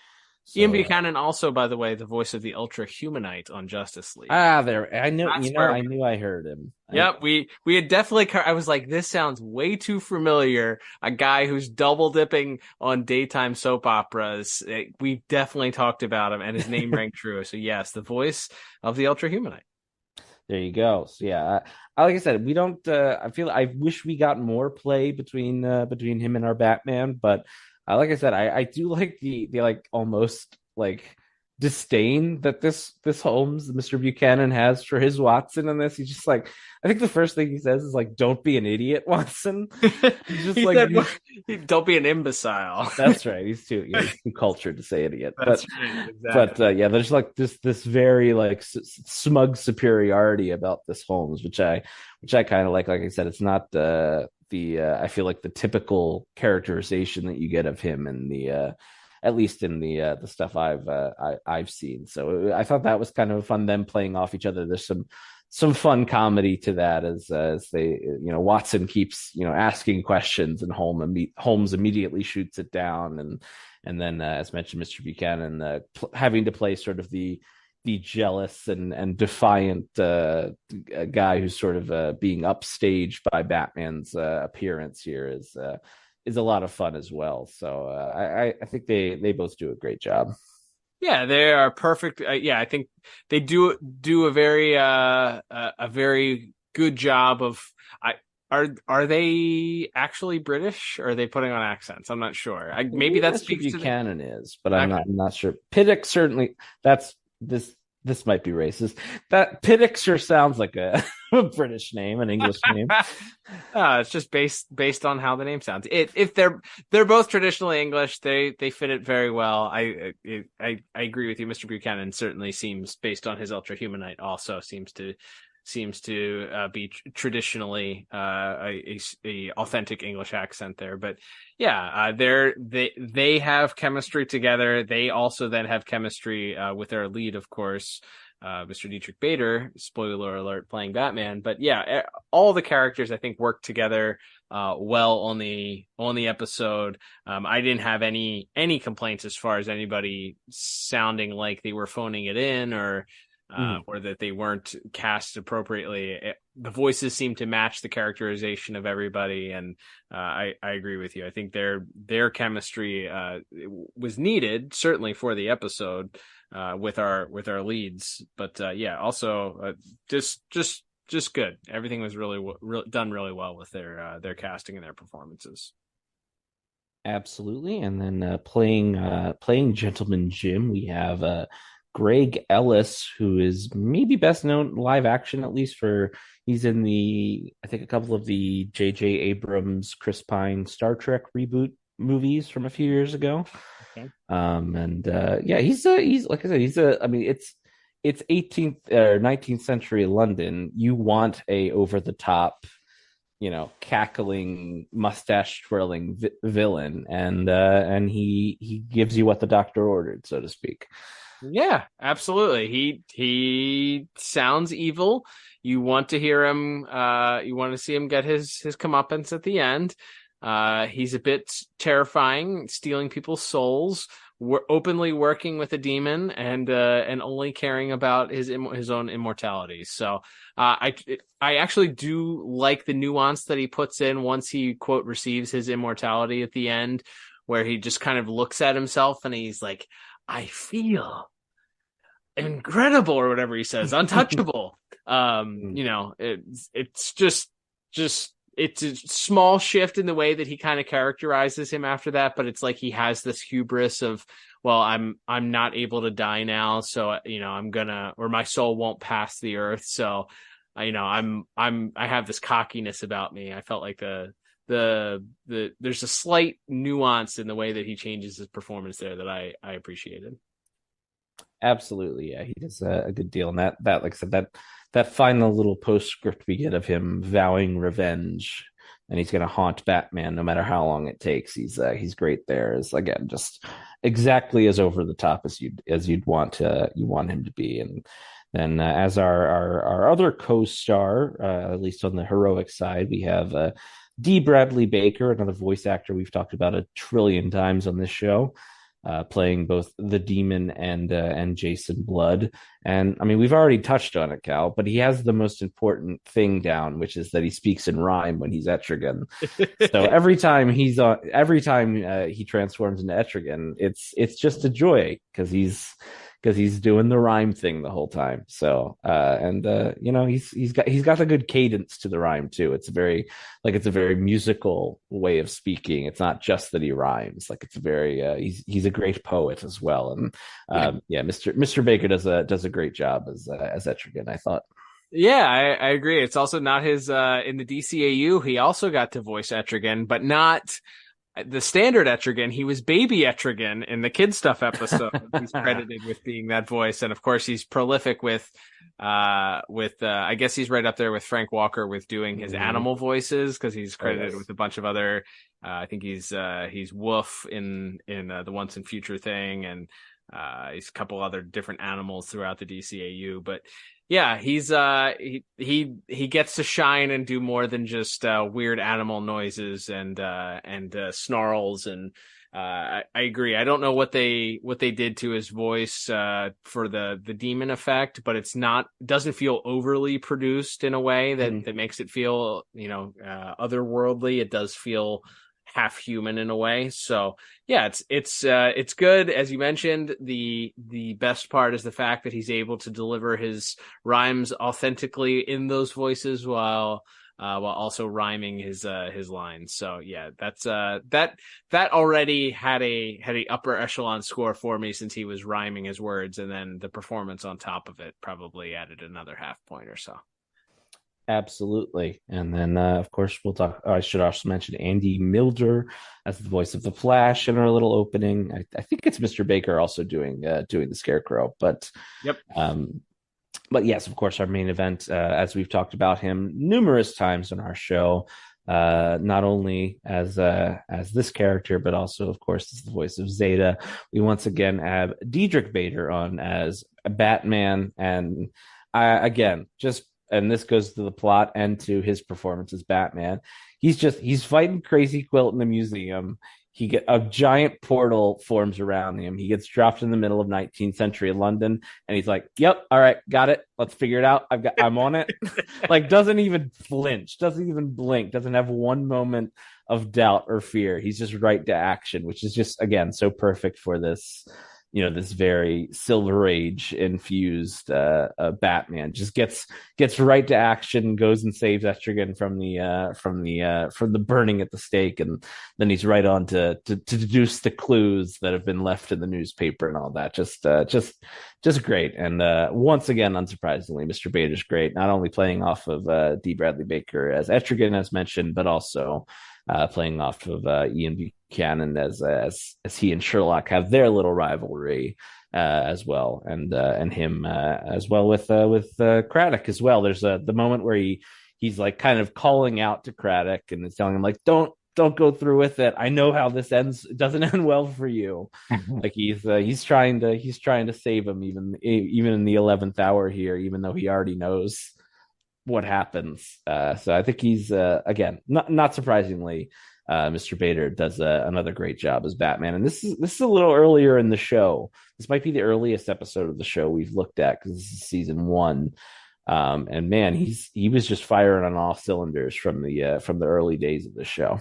So, Ian Buchanan also, by the way, the voice of the Ultra Humanite on Justice League. There. I knew. I knew I heard him. Yep, we had definitely. I was like, this sounds way too familiar. A guy who's double dipping on daytime soap operas. We definitely talked about him, and his name rang true. So yes, the voice of the Ultra Humanite. There you go. So yeah, like I said, we don't. I wish we got more play between him and our Batman, but. Like I said, I do like the like almost like disdain that this Holmes, Mr. Buchanan, has for his Watson in this. He's just like, I think the first thing he says is like, "Don't be an idiot, Watson." He's just "Don't be an imbecile." That's right. He's too cultured to say idiot. That's right, exactly. But yeah, there's like this very like smug superiority about this Holmes, which I kind of like. Like I said, it's not I feel like the typical characterization that you get of him in the at least in the stuff I've seen. So I thought that was kind of fun, them playing off each other. There's some fun comedy to that as they Watson keeps asking questions, and Holmes immediately shoots it down, and then as mentioned, Mr. Buchanan having to play sort of the jealous and defiant guy who's sort of being upstaged by Batman's appearance here is a lot of fun as well. So I think they both do a great job. Yeah, they are perfect. I think they do a very good job of. are they actually British, or are they putting on accents? I'm not sure. Maybe that speaks to Buchanan is, but I'm not sure. Piddock certainly. That's this. This might be racist. That Piddock sure sounds like a British name, an English name. It's just based on how the name sounds. If they're both traditionally English, they fit it very well. I agree with you. Mr. Buchanan certainly seems, based on his Ultra Humanite, also seems to be traditionally a authentic English accent there. But yeah, they have chemistry together. They also then have chemistry with their lead, of course, Mr. Dietrich Bader, spoiler alert, playing Batman. But yeah, all the characters I think work together well on the episode. I didn't have any complaints as far as anybody sounding like they were phoning it in or that they weren't cast appropriately. The voices seem to match the characterization of everybody, and I agree with you. I think their chemistry was needed, certainly for the episode with our leads. But yeah, also just good. Everything was really done really well with their casting and their performances. Absolutely. And then playing Gentleman Jim, we have Greg Ellis, who is maybe best known live action, at least he's in I think a couple of the J.J. Abrams, Chris Pine Star Trek reboot movies from a few years ago. Okay. Yeah, he's like I said, it's 18th or 19th century London. You want a over the top, cackling, mustache twirling villain, and he gives you what the doctor ordered, so to speak. Yeah, absolutely. He sounds evil. You want to hear him. You want to see him get his comeuppance at the end. He's a bit terrifying, stealing people's souls. We're openly working with a demon and only caring about his own immortality. So I actually do like the nuance that he puts in once he, quote, receives his immortality at the end, where he just kind of looks at himself and he's like, I feel incredible, or whatever he says, untouchable. It's just it's a small shift in the way that he kind of characterizes him after that, but it's like he has this hubris of, well, I'm not able to die now, so I'm gonna, or my soul won't pass the earth, so I have this cockiness about me. I felt like there's a slight nuance in the way that he changes his performance there that I appreciated. Absolutely, yeah, he does a good deal, and that like I said, that final little postscript we get of him vowing revenge, and he's going to haunt Batman no matter how long it takes. He's great there. Is again just exactly as over the top as you'd want him to be. And then as our other co-star, at least on the heroic side, we have D. Bradley Baker, another voice actor we've talked about a trillion times on this show, playing both the Demon and Jason Blood. And I mean, we've already touched on it, Cal, but he has the most important thing down, which is that he speaks in rhyme when he's Etrigan. So every time he transforms into Etrigan, it's just a joy because he's doing the rhyme thing the whole time. So he's got a good cadence to the rhyme too. It's a very musical way of speaking. It's not just that he rhymes. Like it's a very he's a great poet as well. And Mr. Baker does a great job as Etrigan, I thought. Yeah, I agree. It's also not his in the DCAU. He also got to voice Etrigan, but not the standard Etrigan. He was baby Etrigan in the Kid Stuff episode. He's credited with being that voice, and of course he's prolific with I guess he's right up there with Frank Walker with doing his animal voices, because he's credited with a bunch of other. I think he's Wolf in the Once and Future thing, and he's a couple other different animals throughout the DCAU, but. Yeah, he's he gets to shine and do more than just weird animal noises and snarls, and I agree. I don't know what they did to his voice for the demon effect, but doesn't feel overly produced in a way that makes it feel otherworldly. It does feel half human in a way. So yeah, it's good. As you mentioned, the best part is the fact that he's able to deliver his rhymes authentically in those voices while while also rhyming his lines. So yeah, that's that already had a upper echelon score for me, since he was rhyming his words, and then the performance on top of it probably added another half point or so. Absolutely. And then, of course, we'll talk. I should also mention Andy Milder as the voice of the Flash in our little opening. I think it's Mr. Baker also doing the Scarecrow. But yep. But yes, of course, our main event, as we've talked about him numerous times on our show, not only as this character, but also, of course, as the voice of Zeta. We once again have Diedrich Bader on as Batman, and again, just. And this goes to the plot and to his performance as Batman. He's fighting Crazy Quilt in the museum. A giant portal forms around him. He gets dropped in the middle of 19th century London, and he's like, "Yep, all right, got it. Let's figure it out. I'm on it." Like, doesn't even flinch, doesn't even blink, doesn't have one moment of doubt or fear. He's just right to action, which is just, again, so perfect for this. This very Silver Age infused Batman just gets right to action, goes and saves Etrigan from the burning at the stake, and then he's right on to deduce the clues that have been left in the newspaper and all that. Just great. And once again, unsurprisingly, Mr. Bader's great, not only playing off of D. Bradley Baker as Etrigan, as mentioned, but also playing off of Ian Buchanan as he and Sherlock have their little rivalry as well, and him as well with Craddock as well. There's the moment where he's like kind of calling out to Craddock and is telling him, like, don't go through with it. I know how this ends. It doesn't end well for you. Like he's trying to save him even in the 11th hour here, even though he already knows what happens. So I think he's again, not surprisingly, Mr. Bader does another great job as Batman. And this is a little earlier in the show. This might be the earliest episode of the show we've looked at, because this is season 1. And man, he was just firing on all cylinders from the early days of the show.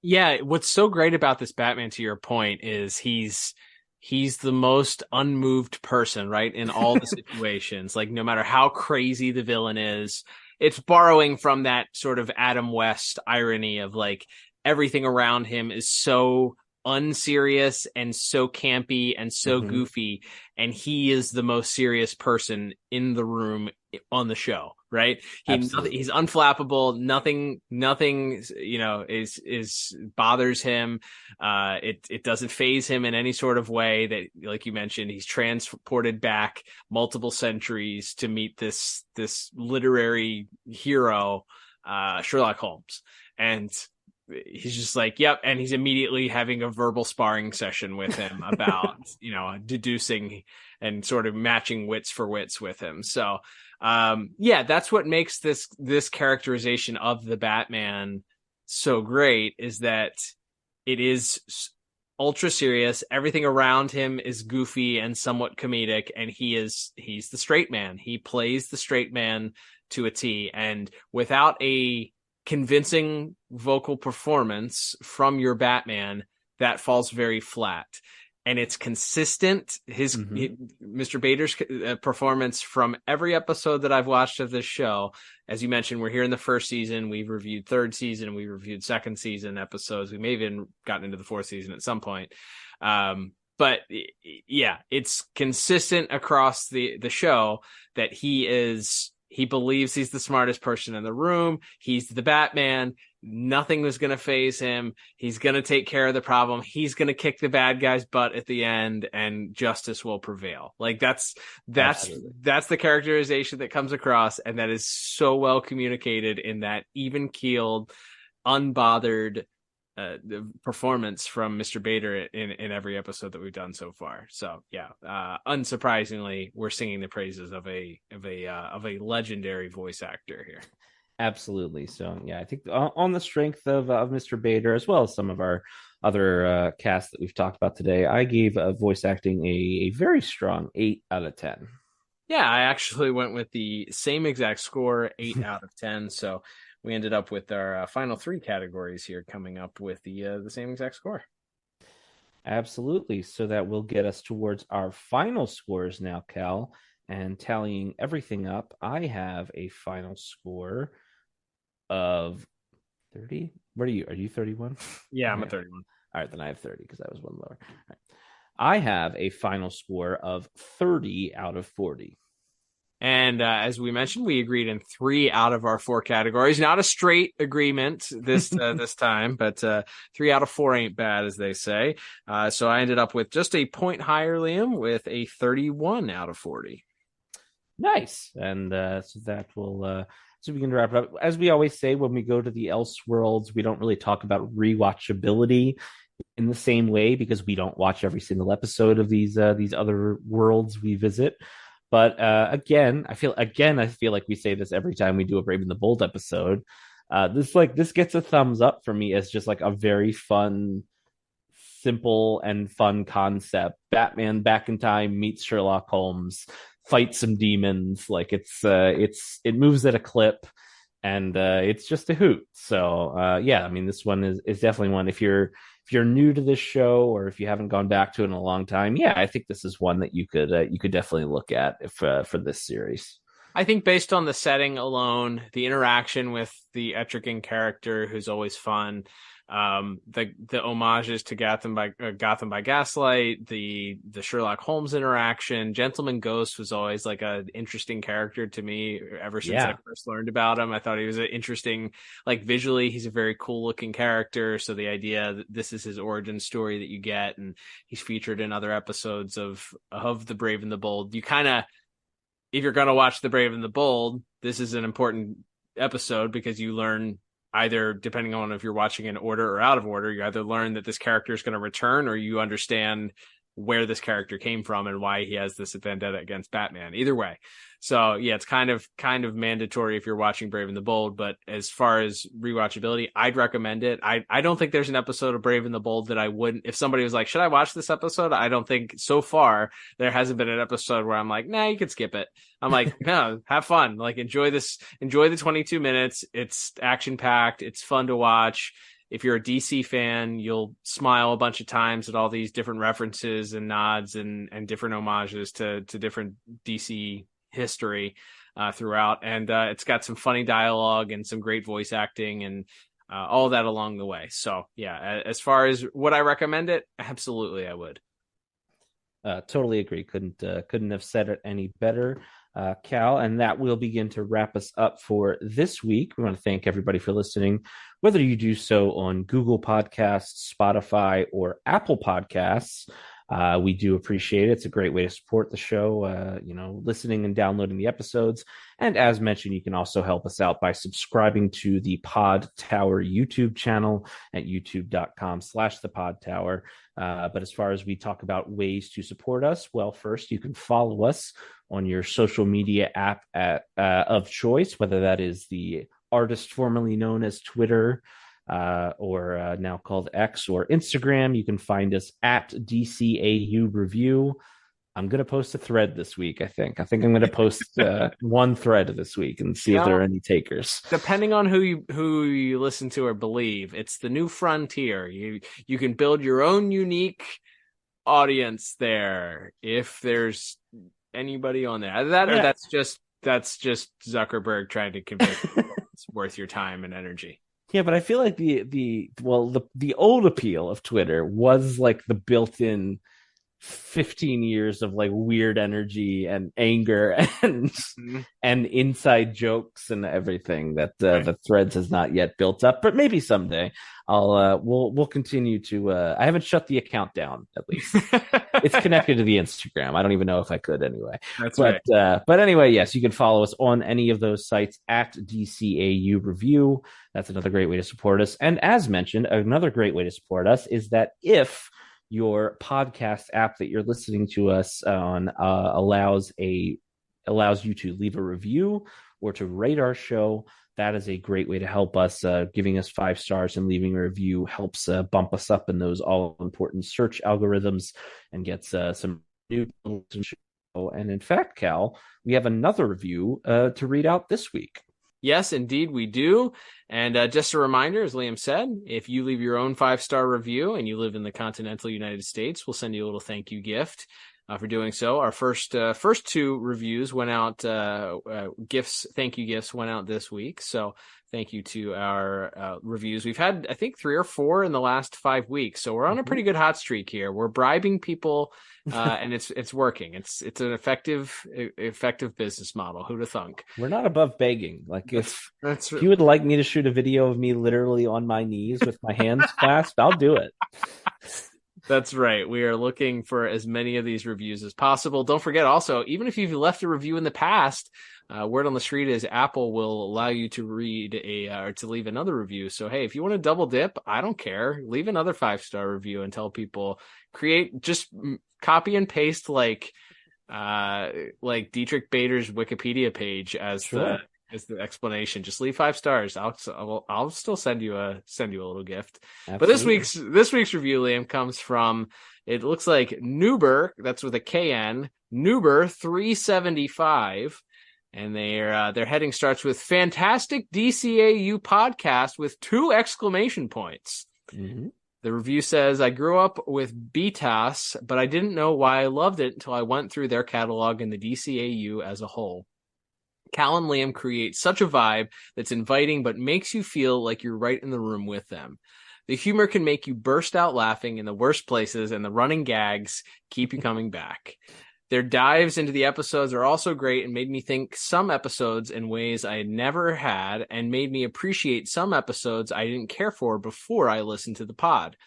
Yeah, what's so great about this Batman, to your point, is he's the most unmoved person, right, in all the situations. Like, no matter how crazy the villain is, it's borrowing from that sort of Adam West irony of, like, everything around him is so unserious and so campy and so goofy, and he is the most serious person in the room on the show, right? He's unflappable. Nothing is bothers him. It doesn't faze him in any sort of way that, like you mentioned, he's transported back multiple centuries to meet this literary hero, Sherlock Holmes, and he's just like, yep. And he's immediately having a verbal sparring session with him about, deducing and sort of matching wits for wits with him. So, that's what makes this characterization of the Batman so great, is that it is ultra serious. Everything around him is goofy and somewhat comedic. And he's the straight man. He plays the straight man to a T, and without a convincing vocal performance from your Batman, that falls very flat. And it's consistent. Mr. Bader's performance from every episode that I've watched of this show, as you mentioned, we're here in the first season. We've reviewed third season. We reviewed second season episodes. We may have even gotten into the fourth season at some point. But yeah, it's consistent across the show that he believes he's the smartest person in the room. He's the Batman. Nothing was going to faze him. He's going to take care of the problem. He's going to kick the bad guy's butt at the end, and justice will prevail. Like, that's the characterization that comes across, and that is so well communicated in that even-keeled, unbothered performance from Mr. Bader in every episode that we've done so far. So yeah, unsurprisingly, we're singing the praises of a legendary voice actor here. Absolutely. So yeah, I think on the strength of Mr. Bader, as well as some of our other cast that we've talked about today, I gave voice acting a very strong 8 out of 10. Yeah, I actually went with the same exact score, 8 out of 10. So we ended up with our final 3 categories here, coming up with the same exact score. Absolutely. So that will get us towards our final scores now, Cal. And tallying everything up, I have a final score of 30. What are you? Are you 31? Yeah, I'm a 31. All right, then I have 30 because I was one lower. All right. I have a final score of 30 out of 40. And as we mentioned, we agreed in 3 out of our 4 categories. Not a straight agreement this time, but 3 out of 4 ain't bad, as they say. So I ended up with just a point higher, Liam, with a 31 out of 40. Nice. And so that will... So we can wrap it up. As we always say, when we go to the Elseworlds, we don't really talk about rewatchability in the same way because we don't watch every single episode of these other worlds we visit. But again, I feel like we say this every time we do a Brave and the Bold episode. This gets a thumbs up for me as just like a very fun, simple and fun concept. Batman back in time meets Sherlock Holmes, fights some demons. Like it moves at a clip, and it's just a hoot. So yeah, I mean, this one is definitely one. If you're new to this show or if you haven't gone back to it in a long time, yeah, I think this is one that you could definitely look at if for this series. I think based on the setting alone, the interaction with the Etrigan character, who's always fun, the homages to Gotham by Gaslight, the Sherlock Holmes interaction, Gentleman Ghost was always like an interesting character to me ever since I first learned about him. I thought he was an interesting, like visually, he's a very cool looking character. So the idea that this is his origin story that you get, and he's featured in other episodes of The Brave and the Bold. You kind of, if you're going to watch The Brave and the Bold, this is an important episode because you learn, either depending on if you're watching in order or out of order, you either learn that this character is going to return, or you understand where this character came from and why he has this vendetta against Batman. Either way. So yeah, it's kind of mandatory if you're watching Brave and the Bold, but as far as rewatchability, I'd recommend it. I don't think there's an episode of Brave and the Bold that I wouldn't, if somebody was like, should I watch this episode? I don't think so far there hasn't been an episode where I'm like, nah, you can skip it. I'm like, no, have fun. Like enjoy the 22 minutes. It's action packed. It's fun to watch. If you're a DC fan, you'll smile a bunch of times at all these different references and nods and different homages to different DC history throughout. And it's got some funny dialogue and some great voice acting and all that along the way. So yeah, as far as would I recommend it? Absolutely, I would. Totally agree. Couldn't have said it any better. Cal, and that will begin to wrap us up for this week. We want to thank everybody for listening, whether you do so on Google Podcasts, Spotify, or Apple Podcasts. We do appreciate it. It's a great way to support the show, listening and downloading the episodes. And as mentioned, you can also help us out by subscribing to the Pod Tower YouTube channel at youtube.com/the Pod Tower. But as far as we talk about ways to support us, well, first you can follow us on your social media app of choice, whether that is the artist formerly known as Twitter, or now called X, or Instagram. You can find us at DCAU Review. I'm going to post a thread this week, I think. I'm going to post one thread this week and see if there are any takers. Depending on who you listen to or believe, it's the new frontier. You can build your own unique audience there if there's anybody on there. Or that's just Zuckerberg trying to convince people it's worth your time and energy. Yeah, but I feel like the old appeal of Twitter was like the built-in 15 years of like weird energy and anger and inside jokes and everything that the Threads has not yet built up, but maybe someday we'll continue to I haven't shut the account down, at least. It's connected to the Instagram. I don't even know if I could anyway. But anyway, yes, you can follow us on any of those sites at DCAU Review. That's another great way to support us. And as mentioned, another great way to support us is that if your podcast app that you're listening to us on allows you to leave a review or to rate our show, that is a great way to help us. Giving us 5 stars and leaving a review helps bump us up in those all-important search algorithms and gets some new show. And in fact, Cal, we have another review to read out this week. Yes, indeed, we do. And just a reminder, as Liam said, if you leave your own 5-star review and you live in the continental United States, we'll send you a little thank you gift. for doing so. Our first two reviews went out, thank you gifts went out this week. So thank you to our reviews. We've had, I think, 3 or 4 in the last 5 weeks. So we're on a pretty good hot streak here. We're bribing people, and it's working. It's an effective business model. Who'd have thunk? We're not above begging. Like if you would like me to shoot a video of me literally on my knees with my hands clasped, I'll do it. That's right. We are looking for as many of these reviews as possible. Don't forget also, even if you've left a review in the past, word on the street is Apple will allow you to read or to leave another review. So, hey, if you want to double dip, I don't care. Leave another 5-star review and tell people, just copy and paste like Dietrich Bader's Wikipedia page as the explanation. Just leave 5 stars. I'll still send you a little gift. Absolutely. But this week's review, Liam, comes from, it looks like Nuber, that's with a KN, Nuber 375, and their heading starts with fantastic DCAU podcast with 2 exclamation points. Mm-hmm. The review says, I grew up with BTAS, but I didn't know why I loved it until I went through their catalog and the DCAU as a whole. Cal and Liam create such a vibe that's inviting but makes you feel like you're right in the room with them. The humor can make you burst out laughing in the worst places, and the running gags keep you coming back. Their dives into the episodes are also great and made me think some episodes in ways I had never had, and made me appreciate some episodes I didn't care for before I listened to the pod.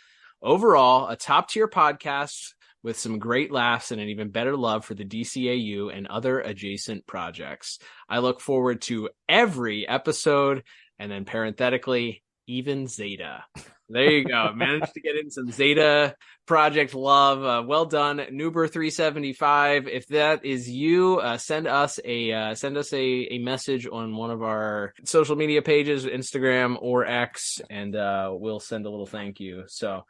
Overall, a top-tier podcast with some great laughs and an even better love for the DCAU and other adjacent projects. I look forward to every episode, and then parenthetically, even Zeta. There you go. Managed to get in some Zeta project love. Well done, Nuber375. If that is you, send us a message on one of our social media pages, Instagram or X, and we'll send a little thank you. So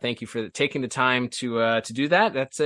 thank you for taking the time to do that. That's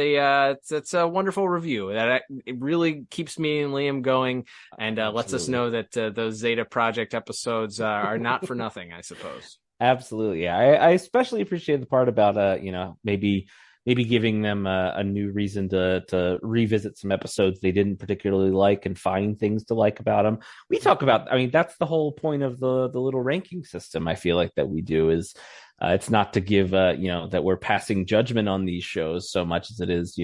a wonderful review. It really keeps me and Liam going, and lets us know that those Zeta Project episodes are not for nothing, I suppose. Absolutely. Yeah. I especially appreciate the part about maybe giving them a new reason to revisit some episodes they didn't particularly like and find things to like about them. We talk about, that's the whole point of the little ranking system. I feel like that we do is it's not to give that we're passing judgment on these shows so much as it is,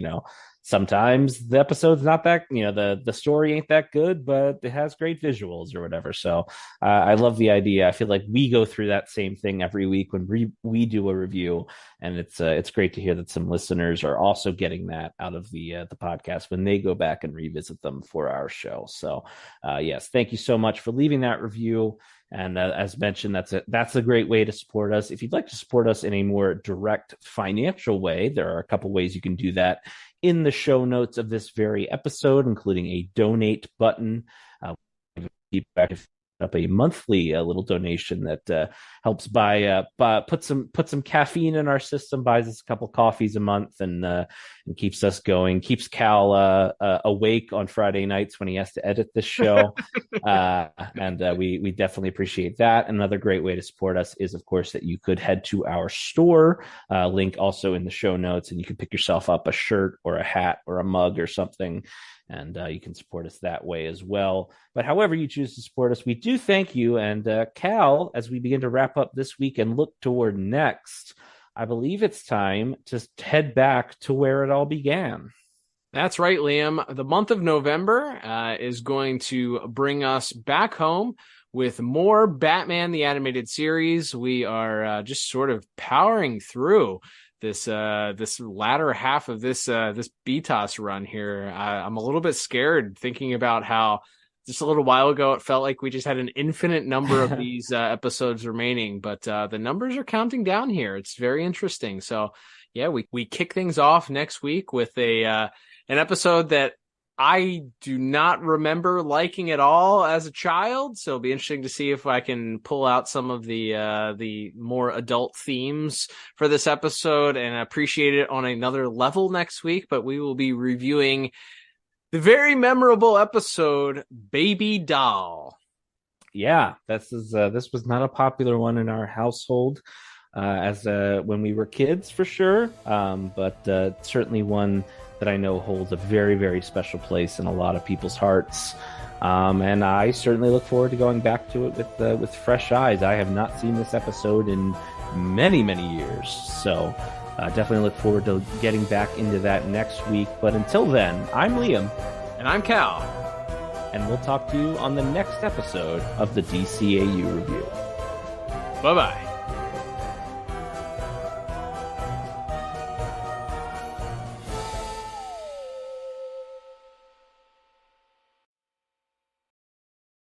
sometimes the episode's not that, the story ain't that good, but it has great visuals or whatever. So I love the idea. I feel like we go through that same thing every week when we do a review, and it's great to hear that some listeners are also getting that out of the podcast when they go back and revisit them for our show. So yes, thank you so much for leaving that review. And as mentioned, that's a great way to support us. If you'd like to support us in a more direct financial way, there are a couple ways you can do that in the show notes of this very episode, including a donate button. Feedback up a monthly little donation that helps put some caffeine in our system, buys us a couple coffees a month, and keeps us going, keeps Cal awake on Friday nights when he has to edit this show. And we definitely appreciate that. Another great way to support us is, of course, that you could head to our store, link also in the show notes, and you can pick yourself up a shirt or a hat or a mug or something. And you can support us that way as well. But however you choose to support us, we do thank you. And Cal, as we begin to wrap up this week and look toward next, I believe it's time to head back to where it all began. That's right, Liam. The month of November is going to bring us back home with more Batman the Animated Series. We are just sort of powering through this latter half of this BTOS run here. I'm a little bit scared thinking about how just a little while ago it felt like we just had an infinite number of these episodes remaining, but the numbers are counting down here. It's very interesting. So yeah, we kick things off next week with an episode that I do not remember liking at all as a child, so it'll be interesting to see if I can pull out some of the more adult themes for this episode and appreciate it on another level next week. But we will be reviewing the very memorable episode Baby Doll. Yeah, this was not a popular one in our household as when we were kids, for sure, but certainly one that I know holds a very, very special place in a lot of people's hearts. And I certainly look forward to going back to it with fresh eyes. I have not seen this episode in many, many years. So definitely look forward to getting back into that next week. But until then, I'm Liam. And I'm Cal. And we'll talk to you on the next episode of the DCAU Review. Bye-bye.